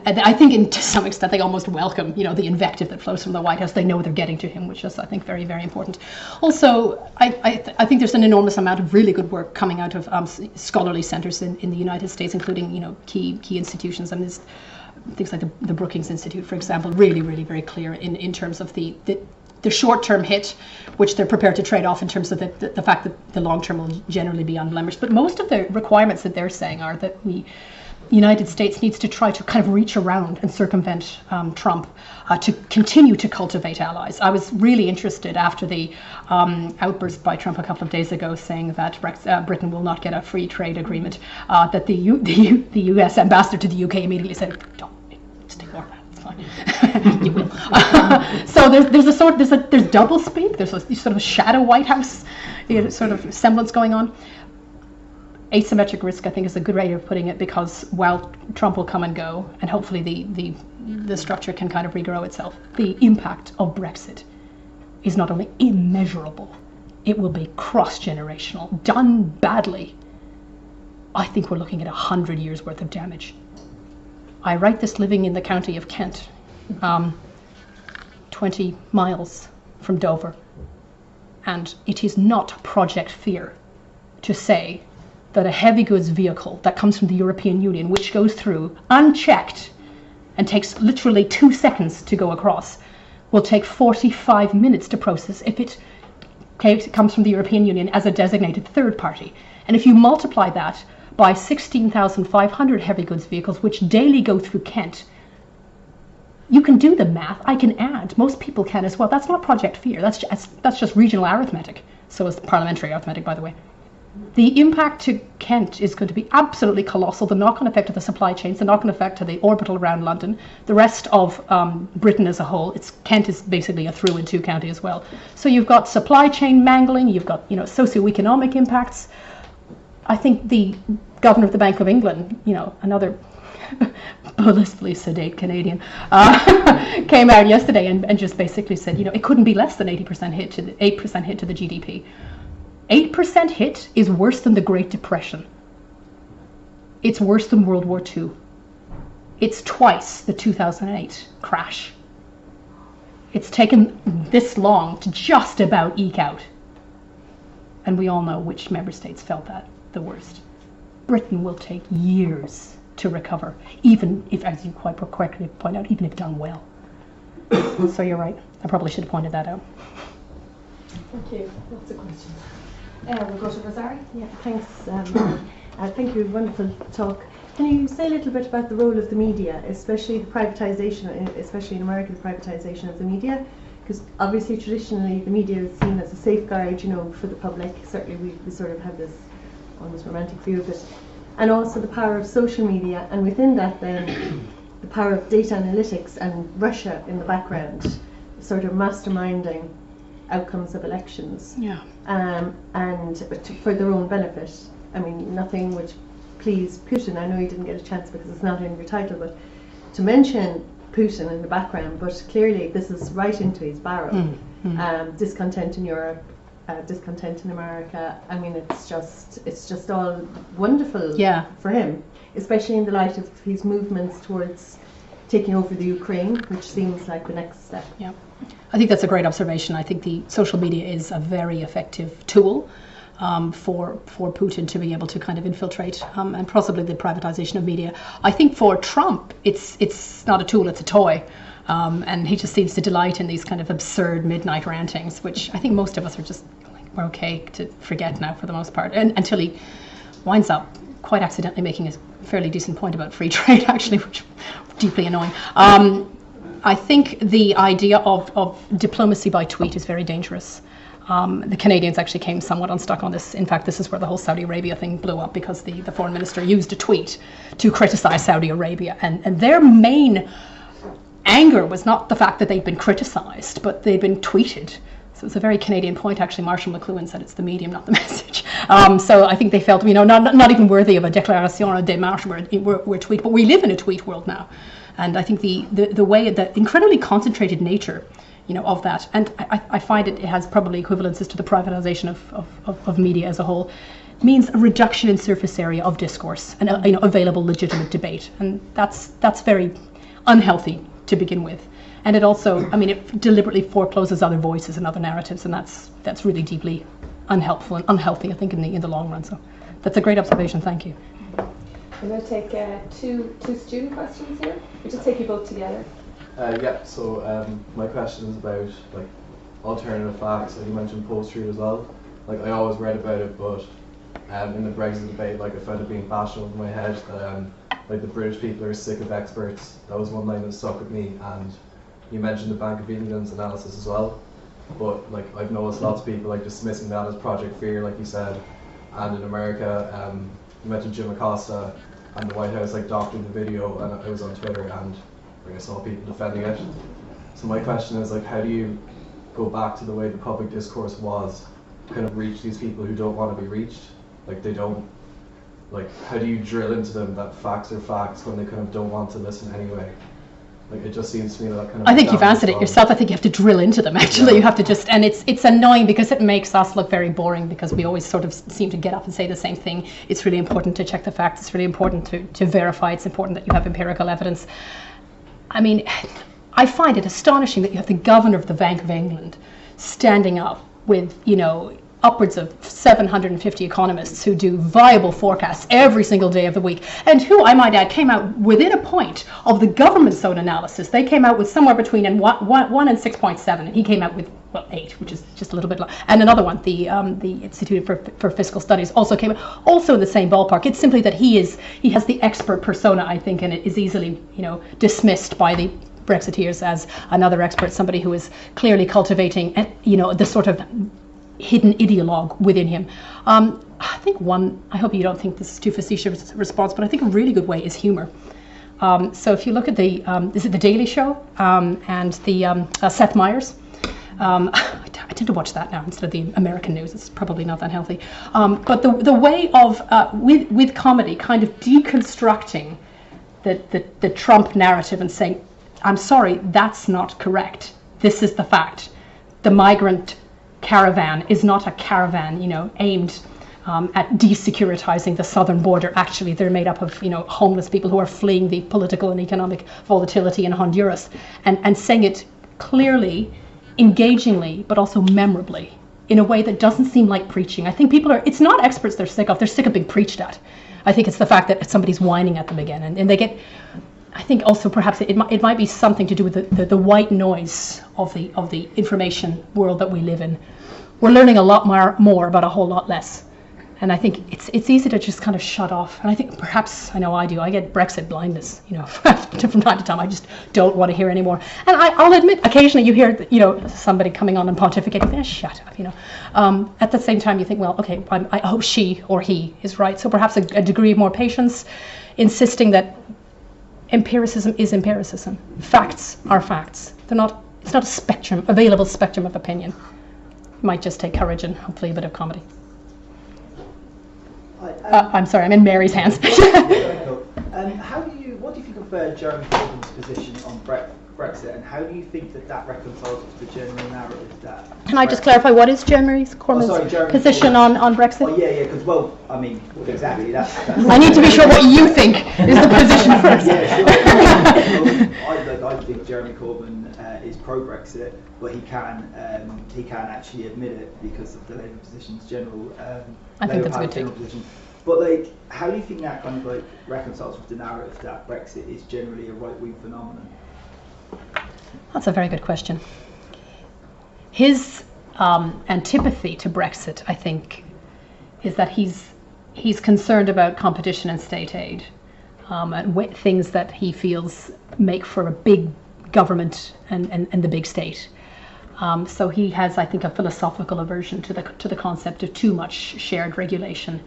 [SPEAKER 2] I think to some extent they almost welcome, the invective that flows from the White House. They know they're getting to him, which is, I think, very, very important. Also, I think there's an enormous amount of really good work coming out of scholarly centers in the United States, including, key institutions. And there's things like the Brookings Institute, for example, really, really very clear in terms of the short-term hit, which they're prepared to trade off in terms of the fact that the long-term will generally be unblemished. But most of the requirements that they're saying are that the United States needs to try to kind of reach around and circumvent Trump to continue to cultivate allies. I was really interested after the outburst by Trump a couple of days ago saying that Britain will not get a free trade agreement, that the US ambassador to the UK immediately said, "Don't, just ignore that, it's fine." You will. So there's double speak, there's a sort of a shadow White House sort of semblance going on. Asymmetric risk, I think, is a good way of putting it, because while Trump will come and go, and hopefully the structure can kind of regrow itself, the impact of Brexit is not only immeasurable, it will be cross-generational. Done badly, I think we're looking at 100 years worth of damage. I write this living in the county of Kent, 20 miles from Dover, and it is not project fear to say that a heavy goods vehicle that comes from the European Union, which goes through unchecked and takes literally 2 seconds to go across, will take 45 minutes to process if it comes from the European Union as a designated third party. And if you multiply that by 16,500 heavy goods vehicles which daily go through Kent, you can do the math. I can add. Most people can as well. That's not project fear. That's just regional arithmetic. So is parliamentary arithmetic, by the way. The impact to Kent is going to be absolutely colossal. The knock-on effect to the supply chains, the knock-on effect to the orbital around London, the rest of Britain as a whole. Kent is basically a through-and-to county as well. So you've got supply chain mangling, you've got socioeconomic impacts. I think the governor of the Bank of England, another blissfully sedate Canadian, came out yesterday and just basically said, it couldn't be less than 8% hit to the GDP. 8% hit is worse than the Great Depression. It's worse than World War II. It's twice the 2008 crash. It's taken this long to just about eke out. And we all know which member states felt that the worst. Britain will take years to recover, even if, as you quite correctly point out, even if done well. So you're right. I probably should have pointed that out.
[SPEAKER 1] Thank you. Lots of questions.
[SPEAKER 5] We'll go to Rosari. Yeah, thanks. Thank you. Wonderful talk. Can you say a little bit about the role of the media, especially the privatisation, especially in America, the privatisation of the media? Because obviously, traditionally, the media is seen as a safeguard, for the public. Certainly, we sort of have this almost romantic view of it. And also the power of social media, and within that, then, the power of data analytics and Russia in the background, sort of masterminding outcomes of elections, and for their own benefit. I mean, nothing which please Putin. I know you didn't get a chance because it's not in your title, but to mention Putin in the background, but clearly this is right into his barrel. Discontent in Europe, discontent in America. I mean, it's just all wonderful for him, especially in the light of his movements towards taking over the Ukraine, which seems like the next step.
[SPEAKER 2] Yeah. I think that's a great observation. I think the social media is a very effective tool for Putin to be able to kind of infiltrate, and possibly the privatization of media. I think for Trump, it's not a tool, it's a toy. And he just seems to delight in these kind of absurd midnight rantings, which I think most of us are just like, we're okay to forget now for the most part, and until he winds up quite accidentally making a fairly decent point about free trade, actually, which is deeply annoying. I think the idea of diplomacy by tweet is very dangerous. The Canadians actually came somewhat unstuck on this. In fact, this is where the whole Saudi Arabia thing blew up, because the foreign minister used a tweet to criticize Saudi Arabia. And their main anger was not the fact that they'd been criticized, but they'd been tweeted. So it's a very Canadian point, actually. Marshall McLuhan said it's the medium, not the message. So I think they felt, not even worthy of a déclaration or a démarche, we're tweet, but we live in a tweet world now. And I think the way, the incredibly concentrated nature, of that, and I find it has probably equivalences to the privatization of media as a whole, means a reduction in surface area of discourse and available legitimate debate, and that's very unhealthy to begin with. And it also, it deliberately forecloses other voices and other narratives, and that's really deeply unhelpful and unhealthy, I think, in the long run. So that's a great observation. Thank you.
[SPEAKER 1] I'm going to take two student questions here. We'll just take you both together.
[SPEAKER 3] So my question is about alternative facts. You mentioned post-truth as well. I always read about it, but in the Brexit debate, I found it being bashed over my head that the British people are sick of experts. That was one line that stuck with me. And you mentioned the Bank of England's analysis as well. But I've noticed lots of people dismissing that as Project Fear, like you said. And in America, you mentioned Jim Acosta, and the White House doctored the video, and it was on Twitter, and I saw people defending it. So my question is how do you go back to the way the public discourse was, kind of reach these people who don't want to be reached? They don't, how do you drill into them that facts are facts when they kind of don't want to listen anyway? It just seems to me that kind of...
[SPEAKER 2] I think you've answered it yourself. I think you have to drill into them, actually. Yeah. You have to just... And it's annoying because it makes us look very boring, because we always sort of seem to get up and say the same thing. It's really important to check the facts. It's really important to verify. It's important that you have empirical evidence. I find it astonishing that you have the governor of the Bank of England standing up with, upwards of 750 economists who do viable forecasts every single day of the week, and who, I might add, came out within a point of the government's own analysis. They came out with somewhere between 1 and 6.7, and he came out with 8, which is just a little bit low. And another one, the Institute for Fiscal Studies, also came out, also in the same ballpark. It's simply that he has the expert persona, I think, and it is easily dismissed by the Brexiteers as another expert, somebody who is clearly cultivating the sort of hidden ideologue within him. I think I hope you don't think this is too facetious a response, but I think a really good way is humor. So if you look at is it The Daily Show and the Seth Meyers? I tend to watch that now instead of the American news. It's probably not that healthy. But the way of, with comedy, kind of deconstructing the Trump narrative and saying, I'm sorry, that's not correct. This is the fact. The migrant caravan is not a caravan, aimed at desecuritizing the southern border. Actually, they're made up of, homeless people who are fleeing the political and economic volatility in Honduras, and saying it clearly, engagingly, but also memorably, in a way that doesn't seem like preaching. I think it's not experts they're sick of being preached at. I think it's the fact that somebody's whining at them again, and they get, I think also perhaps it might be something to do with the white noise of the information world that we live in. We're learning a lot more about a whole lot less. And I think it's easy to just kind of shut off. And I think perhaps, I know I do, I get Brexit blindness, from time to time. I just don't want to hear anymore. And I'll admit, occasionally you hear, somebody coming on and pontificating, shut up, At the same time, you think, well, okay, I hope she or he is right. So perhaps a degree of more patience, insisting that empiricism is empiricism. Facts are facts. It's not a available spectrum of opinion. It might just take courage and hopefully a bit of comedy. I'm sorry, I'm in Mary's hands.
[SPEAKER 6] What do you think of Jeremy Corbyn's position on Brexit, and how do you think that reconciles with the general narrative that...
[SPEAKER 2] Can I just clarify, what is Jeremy Corbyn's position on Brexit?
[SPEAKER 6] Oh, yeah, because, exactly, that's...
[SPEAKER 2] I need to be sure what you think is the position first.
[SPEAKER 6] Yeah, sure. I think Jeremy Corbyn is pro-Brexit, but he can actually admit it because of the Labour position's general...
[SPEAKER 2] I think that's a good take.
[SPEAKER 6] But how do you think that kind of reconciles with the narrative that Brexit is generally a right-wing phenomenon?
[SPEAKER 2] That's a very good question. His antipathy to Brexit, I think, is that he's concerned about competition and state aid, and things that he feels make for a big government and the big state. So he has, I think, a philosophical aversion to the concept of too much shared regulation.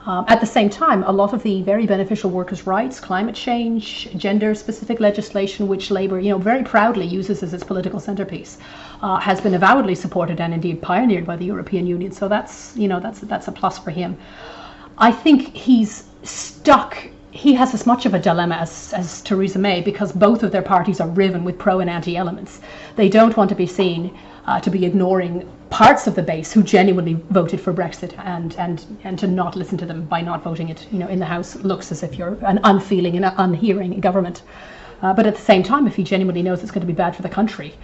[SPEAKER 2] At the same time, a lot of the very beneficial workers' rights, climate change, gender-specific legislation, which Labour, very proudly uses as its political centrepiece, has been avowedly supported and indeed pioneered by the European Union. So that's a plus for him. I think he's stuck. He has as much of a dilemma as Theresa May, because both of their parties are riven with pro and anti elements. They don't want to be seen to be ignoring parts of the base who genuinely voted for Brexit, and to not listen to them by not voting it. In the House looks as if you're an unfeeling and unhearing government. But at the same time, if he genuinely knows it's going to be bad for the country,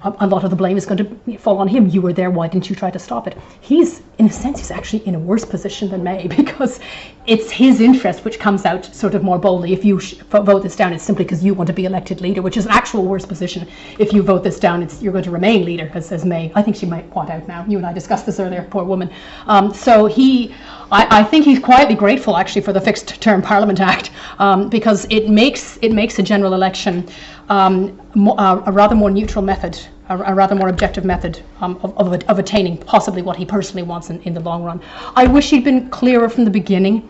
[SPEAKER 2] a lot of the blame is going to fall on him. You were there, why didn't you try to stop it? He's, in a sense, he's actually in a worse position than May, because it's his interest which comes out sort of more boldly. If you vote this down, it's simply because you want to be elected leader, which is an actual worse position. If you vote this down, you're going to remain leader, as May. I think she might want out now. You and I discussed this earlier, poor woman. I think he's quietly grateful, actually, for the Fixed Term Parliament Act, because it makes a general election a rather more neutral method, a rather more objective method of attaining possibly what he personally wants in the long run. I wish he'd been clearer from the beginning.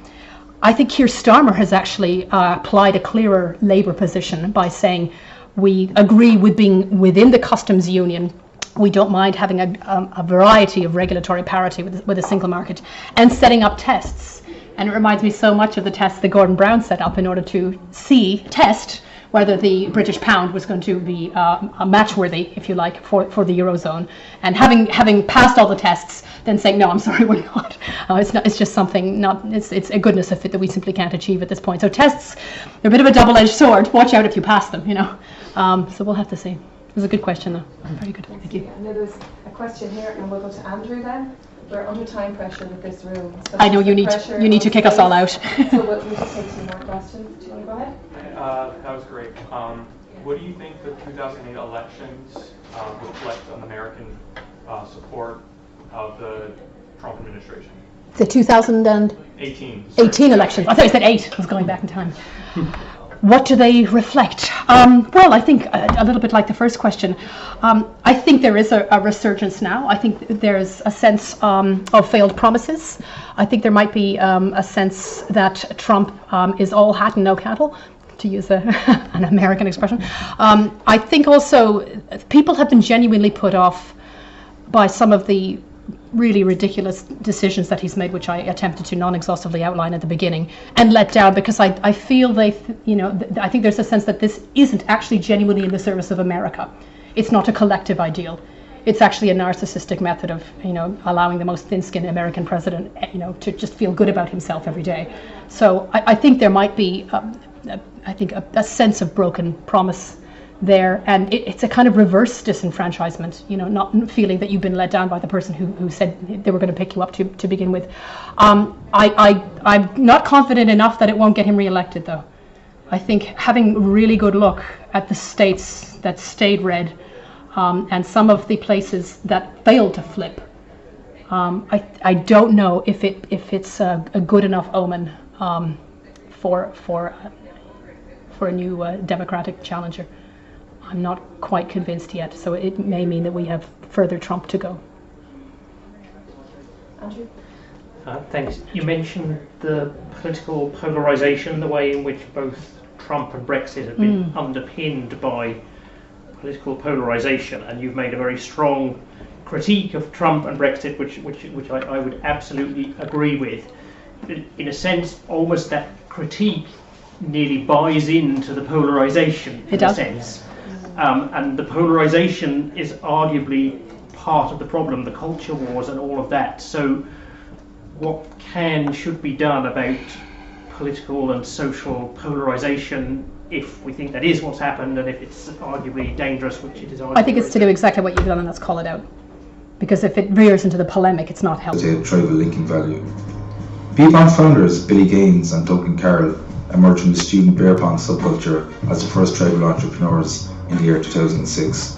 [SPEAKER 2] I think Keir Starmer has actually applied a clearer Labour position by saying we agree with being within the customs union. We don't mind having a variety of regulatory parity with a single market, and setting up tests. And it reminds me so much of the tests that Gordon Brown set up in order to test whether the British pound was going to be match-worthy, if you like, for the Eurozone. And having passed all the tests, then saying, no, I'm sorry, we're not. It's just something, it's a goodness of it that we simply can't achieve at this point. So tests, they're a bit of a double-edged sword. Watch out if you pass them, So we'll have to see. It was a good question, though. Very good. Thank you.
[SPEAKER 1] And there's a question here, and we'll go to Andrew then. We're under time pressure with this room. So
[SPEAKER 2] I know you need to kick us all out.
[SPEAKER 1] So we'll just take 2 more questions. Do you want to go ahead?
[SPEAKER 7] That was great. What do you think the 2008 elections reflect on American support of the Trump administration?
[SPEAKER 2] The 2018 elections. I thought you said 8. I was going back in time. What do they reflect? Well, I think a little bit like the first question. I think there is a resurgence now. I think there's a sense of failed promises. I think there might be a sense that Trump is all hat and no cattle, to use an American expression. I think also people have been genuinely put off by some of the really ridiculous decisions that he's made, which I attempted to non-exhaustively outline at the beginning, and let down, because I feel I think there's a sense that this isn't actually genuinely in the service of America. It's not a collective ideal. It's actually a narcissistic method of, allowing the most thin-skinned American president, to just feel good about himself every day. So I think there might be, a sense of broken promise there, and it's a kind of reverse disenfranchisement, not feeling that you've been let down by the person who said they were going to pick you up to begin with. I'm not confident enough that it won't get him re-elected, though. I think having a really good look at the states that stayed red, and some of the places that failed to flip, I don't know if it's a good enough omen for a new Democratic challenger. I'm not quite convinced yet, so it may mean that we have further Trump to go.
[SPEAKER 1] Andrew?
[SPEAKER 8] Thanks. You mentioned the political polarisation, the way in which both Trump and Brexit have been underpinned by political polarisation, and you've made a very strong critique of Trump and Brexit, which I would absolutely agree with. In a sense, almost that critique nearly buys into the polarisation, in a sense. And the polarisation is arguably part of the problem, the culture wars and all of that. So what should be done about political and social polarisation, if we think that is what's happened, and if it's arguably dangerous, which it is arguably.
[SPEAKER 2] I think it's to do exactly what you've done, and that's call it out. Because if it rears into the polemic, it's not helpful.
[SPEAKER 9] Tribal linking value. Beerpong founders Billy Gaines and Duncan Carroll emerged from the student beer pong subculture as the first tribal entrepreneurs in the year 2006.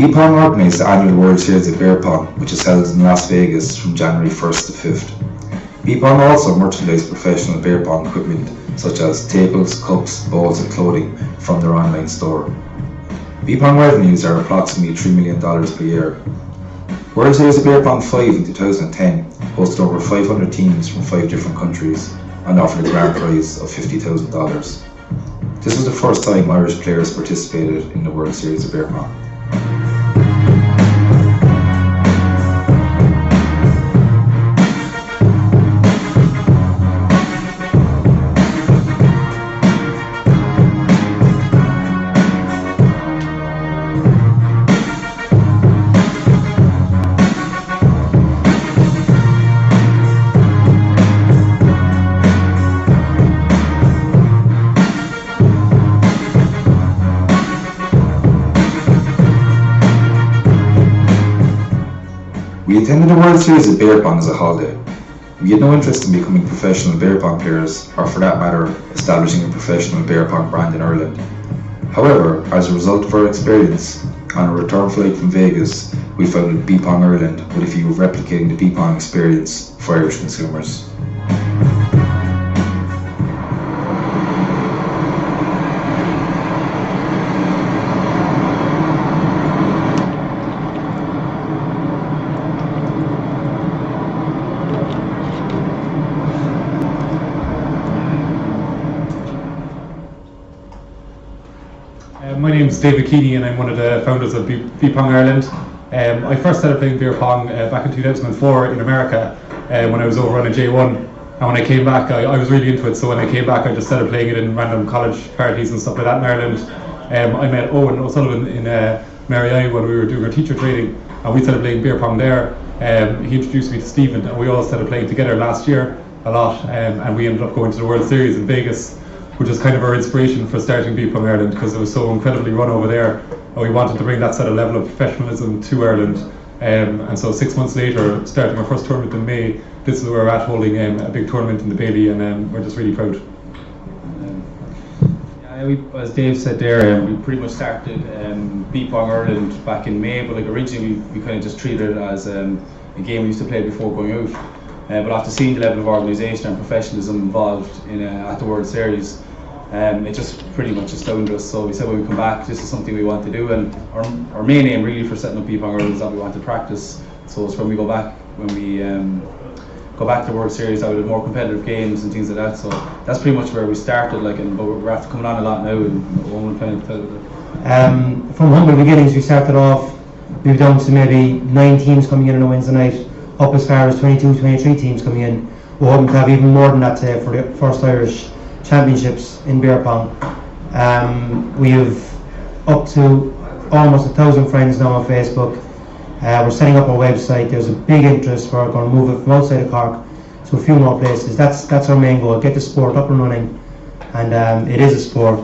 [SPEAKER 9] Beer Pong organised the annual World Series of Beer Pong, which is held in Las Vegas from January 1st to 5th. Beer Pong also merchandise professional beer pong equipment such as tables, cups, bowls and clothing from their online store. Beer Pong revenues are approximately $3 million per year. World Series of Beer Pong 5 in 2010 hosted over 500 teams from 5 different countries and offered a grand prize of $50,000. This was the first time Irish players participated in the World Series of Beer Pong. We attended the World Series of Beer Pong as a holiday. We had no interest in becoming professional beer pong players, or for that matter, establishing a professional beer pong brand in Ireland. However, as a result of our experience, on a return flight from Vegas, we founded Beer Pong Ireland with a view of replicating the beer pong experience for Irish consumers.
[SPEAKER 10] My name is David Keeney and I'm one of the founders of Beer Pong Ireland. I first started playing beer pong back in 2004 in America when I was over on a J1, and when I came back I was really into it, so when I came back I just started playing it in random college parties and stuff like that in Ireland. I met Owen O'Sullivan in Mary when we were doing our teacher training, and we started playing beer pong there. He introduced me to Stephen and we all started playing together last year a lot, and we ended up going to the World Series in Vegas, which is kind of our inspiration for starting Beer Pong Ireland, because it was so incredibly run over there, and we wanted to bring that sort of level of professionalism to Ireland. And so 6 months later, starting our first tournament in May, this is where we're at, holding a big tournament in the Bailey, and we're just really proud.
[SPEAKER 11] As Dave said there, we pretty much started Beer Pong Ireland back in May, but like originally we kind of just treated it as a game we used to play before going out. But after seeing the level of organisation and professionalism involved in at the World Series, it just pretty much astounded us. So we said when we come back, this is something we want to do, and our main aim really for setting up Beer Pong Ireland is that we want to practice. So it's when we go back to the World Series out with more competitive games and things like that. So that's pretty much where we started. But we're after coming on a lot now, and Owen kind of tell it.
[SPEAKER 12] From humble beginnings, we started off. We've down to maybe 9 teams coming in on a Wednesday night, up as far as 22, 23 teams coming in. We're hoping to have even more than that today for the first Irish Championships in beer pong. We have up to almost 1,000 friends now on Facebook. We're setting up our website. There's a big interest. We're going to move it from outside of Cork to a few more places. That's our main goal, get the sport up and running. And it is a sport.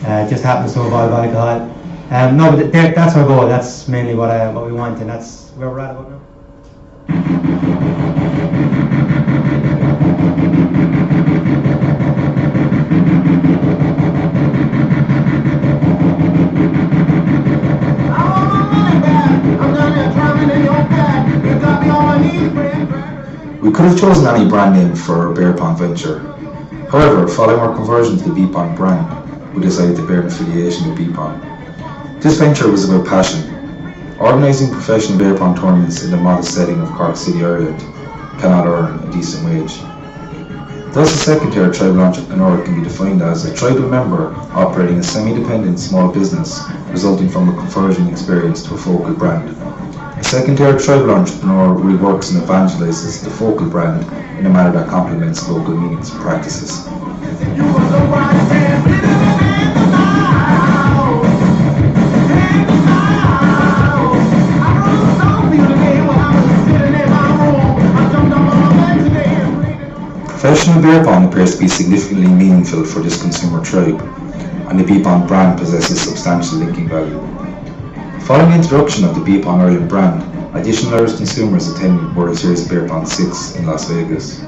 [SPEAKER 12] It just happens to involve alcohol. No, but that's our goal. That's mainly what we want, and that's where we're at about now.
[SPEAKER 9] We could have chosen any brand name for our beer pong venture. However, following our conversion to the Beer Pong brand, we decided to bear an affiliation with Beer Pong. This venture was about passion. Organising professional beer pong tournaments in the modest setting of Cork City, Ireland cannot earn a decent wage. Thus, a second-tier tribal entrepreneur can be defined as a tribal member operating a semi-independent small business resulting from a conversion experience to a focal brand. A second-tier tribal entrepreneur reworks and evangelises the focal brand in a manner that complements local meanings and practices. Professional beer pong appears to be significantly meaningful for this consumer tribe, and the Beer Pong brand possesses substantial linking value. Following the introduction of the Beer Pong Ireland brand, additional Irish consumers attended World Series of Beer Pong 6 in Las Vegas.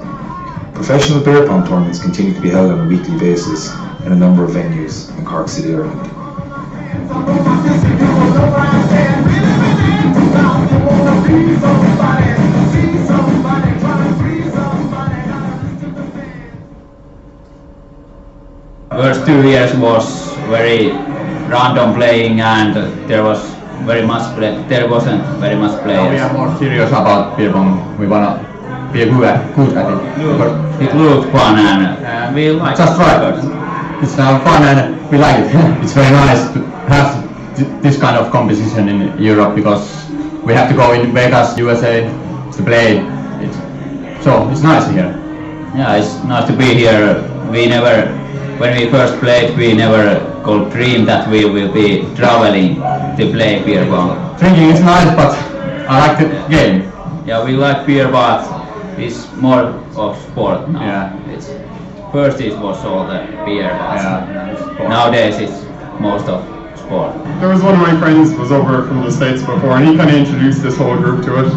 [SPEAKER 9] Professional beer pong tournaments continue to be held on a weekly basis in a number of venues in Cork City, Ireland.
[SPEAKER 13] First 2 years was very random playing, and there wasn't very much players.
[SPEAKER 14] We are more serious about beer pong. We wanna be good at it.
[SPEAKER 13] It looked fun, and we like
[SPEAKER 14] just right. It's fun and we like it. It's very nice to have this kind of competition in Europe, because we have to go in Vegas, USA to play it. So it's nice here.
[SPEAKER 13] Yeah, it's nice to be here. When we first played, we never could dream that we will be traveling to play beer pong.
[SPEAKER 14] Drinking is nice, but I like the game.
[SPEAKER 13] Yeah, we like beer, but it's more of sport now.
[SPEAKER 14] Yeah.
[SPEAKER 13] First it was all the beer, but nowadays it's most of sport.
[SPEAKER 15] There was one of my friends was over from the States before, and he kind of introduced this whole group to it.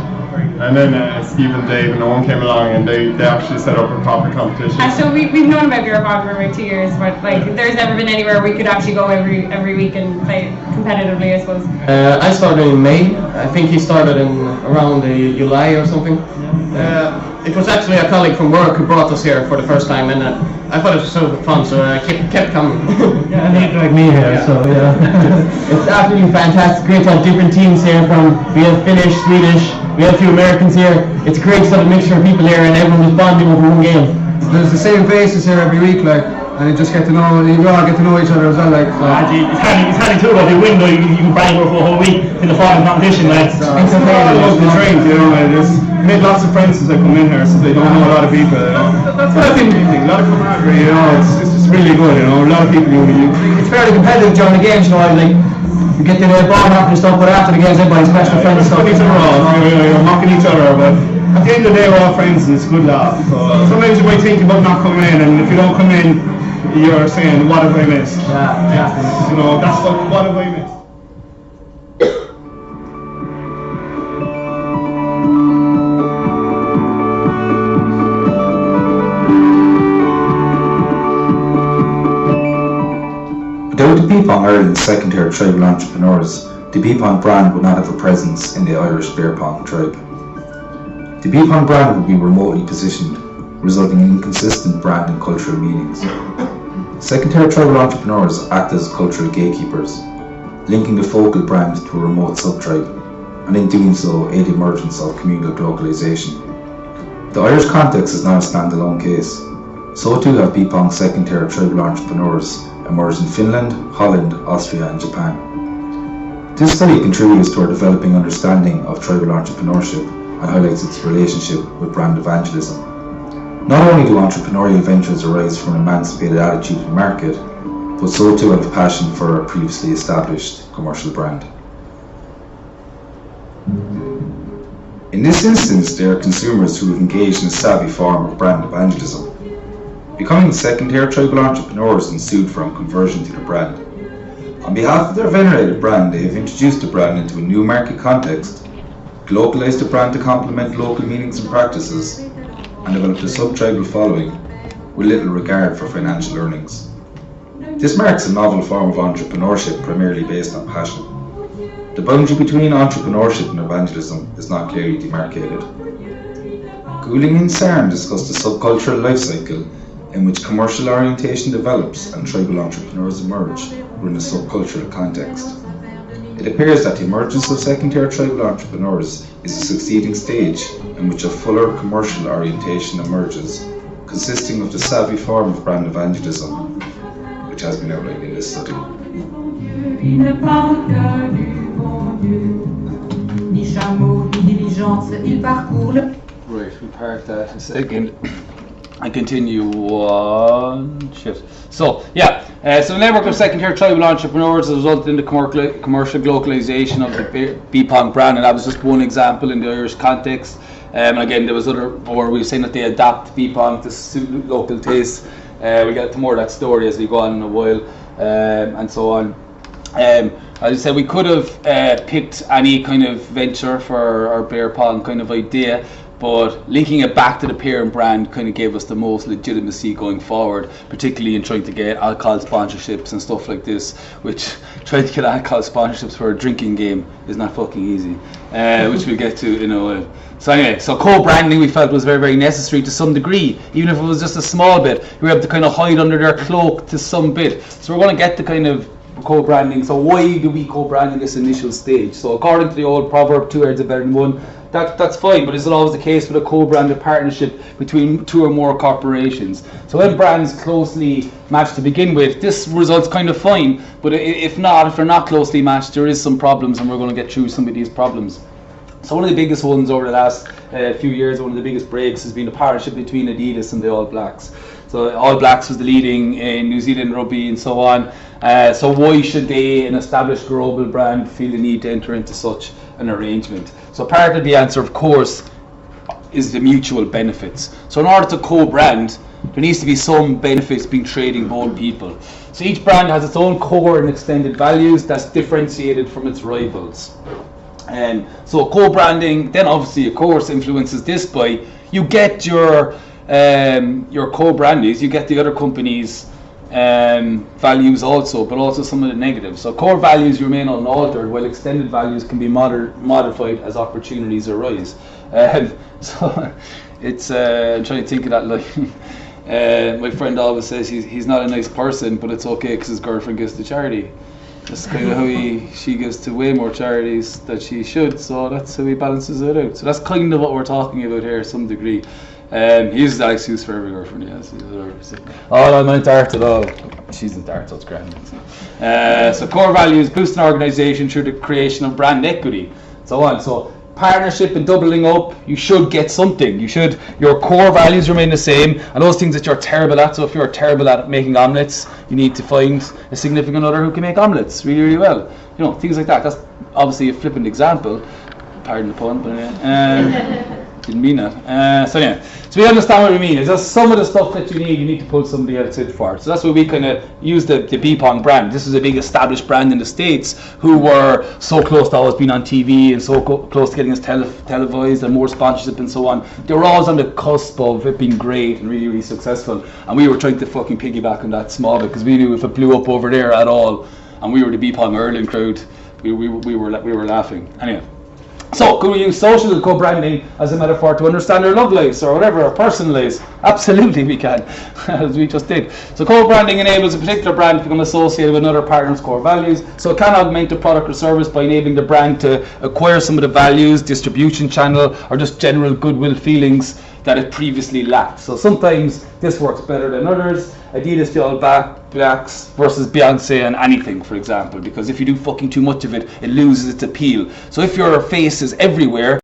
[SPEAKER 15] And then Steve and Dave and Owen came along, and they actually set up a proper competition.
[SPEAKER 16] So we've known about beer pong for about 2 years, but like there's never been anywhere we could actually go every week and play competitively, I suppose.
[SPEAKER 17] I started in May. I think he started in around July or something. It was actually a colleague from work who brought us here for the first time, and I thought it was so fun, so I kept coming.
[SPEAKER 12] Yeah, and they dragged me here, so yeah.
[SPEAKER 17] It's absolutely fantastic. Great to have different teams here. We have Finnish, Swedish, we have a few Americans here. It's great to have a mixture of people here, and everyone is bonding over one game.
[SPEAKER 18] There's the same faces here every week, like, and you just get to know, you all get to know each other as well, like. So.
[SPEAKER 8] It's handy too, if you win though, you can bang over for a whole week in the following competition, lads.
[SPEAKER 15] It's all the drink, you know, and just made lots of friends since I come in here, so they don't know a lot of people, you know. That's what I think, a lot of camaraderie, you know, it's just really good, you know, a lot of people
[SPEAKER 17] It's fairly competitive during the games, you know, like, you get the ball after and stuff, but after the games, everybody's special friends and stuff.
[SPEAKER 15] Each other off, you're mocking each other, but at the end of the day, we're all friends and it's good laugh. So sometimes you might think about not coming in, and if you don't come in, you're saying, what have I missed? You know, that's what have I missed?
[SPEAKER 9] Without the Beer Pong Ireland's second-tier tribal entrepreneurs, the Beer Pong brand would not have a presence in the Irish beer pong tribe. The Beer Pong brand would be remotely positioned, resulting in inconsistent brand and cultural meanings. Second-tier tribal entrepreneurs act as cultural gatekeepers, linking the focal brand to a remote sub-tribe, and in doing so aid the emergence of communal globalisation. The Irish context is not a standalone case. So too have Beer Pong's second-tier tribal entrepreneurs emerged in Finland, Holland, Austria and Japan. This study contributes to our developing understanding of tribal entrepreneurship and highlights its relationship with brand evangelism. Not only do entrepreneurial ventures arise from an emancipated attitude to the market, but so too have a passion for a previously established commercial brand. In this instance, they are consumers who have engaged in a savvy form of brand evangelism. Becoming second-tier tribal entrepreneurs ensued from conversion to the brand. On behalf of their venerated brand, they have introduced the brand into a new market context, globalized the brand to complement local meanings and practices, and developed a sub-tribal following with little regard for financial earnings. This marks a novel form of entrepreneurship primarily based on passion. The boundary between entrepreneurship and evangelism is not clearly demarcated. Gouling and Sarn discussed the subcultural life cycle in which commercial orientation develops and tribal entrepreneurs emerge within a subcultural context. It appears that the emergence of second-tier tribal entrepreneurs is a succeeding stage in which a fuller commercial orientation emerges, consisting of the savvy form of brand evangelism, which has been outlined in this study.
[SPEAKER 19] Right, we park that a second. I continue on shift. So the network of second-tier tribal entrepreneurs has resulted in the commercial globalization of the Beer Pong brand, and that was just one example in the Irish context. And again, there was other, or we were saying that they adapt Beer Pong to suit local tastes. We get to more of that story as we go on in a while, and so on. As I said, we could have picked any kind of venture for our beer pong kind of idea, but linking it back to the parent brand kind of gave us the most legitimacy going forward, particularly in trying to get alcohol sponsorships and stuff like this, which trying to get alcohol sponsorships for a drinking game is not fucking easy, which we'll get to in a while. So anyway, so co-branding we felt was very, very necessary to some degree, even if it was just a small bit. We were able to kind of hide under their cloak to some bit. So we're going to get the kind of co-branding. So why do we co-brand in this initial stage? So according to the old proverb, 2 heads are better than one. That's fine, but is it always the case with a co-branded partnership between 2 or more corporations? So when brands closely match to begin with, this result's kind of fine, but if they're not closely matched, there is some problems, and we're going to get through some of these problems. So one of the biggest ones over the last few years, one of the biggest breaks has been the partnership between Adidas and the All Blacks. So All Blacks was the leading in New Zealand rugby and so on. So why should they, an established global brand, feel the need to enter into such an arrangement? So part of the answer, of course, is the mutual benefits. So in order to co-brand, there needs to be some benefits being trading both people. So each brand has its own core and extended values that's differentiated from its rivals. So co-branding then obviously, of course, influences this by you get your co-brandies, you get the other companies' values also, but also some of the negatives. So core values remain unaltered, while extended values can be modified as opportunities arise. So it's I'm trying to think of that like my friend always says he's not a nice person, but it's okay because his girlfriend gives to charity. That's kind of how she gives to way more charities that she should, so that's how he balances it out. So that's kind of what we're talking about here to some degree. He uses that excuse for every girlfriend, yes. Oh, I'm not art at all. She's in art, so it's grand. So core values boost an organisation through the creation of brand equity, so on. So partnership and doubling up, you should get something. Your core values remain the same, and those things that you're terrible at. So if you're terrible at making omelets, you need to find a significant other who can make omelets really, really well. You know, things like that. That's obviously a flippant example. Pardon the pun, but didn't mean that. So yeah, so we understand what we mean. It's just some of the stuff that you need to pull somebody else in for. So that's why we kind of use the BPON brand. This is a big established brand in the States who were so close to always being on TV and so close to getting us televised and more sponsorship and so on. They were always on the cusp of it being great and really, really successful. And we were trying to fucking piggyback on that small bit because we knew if it blew up over there at all, and we were the BPON Ireland crowd, we were laughing. Anyway. So, could we use social co-branding as a metaphor to understand our love lives or whatever, our personal lives? Absolutely we can, as we just did. So co-branding enables a particular brand to become associated with another partner's core values. So it can augment a product or service by enabling the brand to acquire some of the values, distribution channel, or just general goodwill feelings that it previously lacked. So sometimes this works better than others. Adidas, the All Blacks versus Beyonce and anything, for example, because if you do fucking too much of it, it loses its appeal. So if your face is everywhere,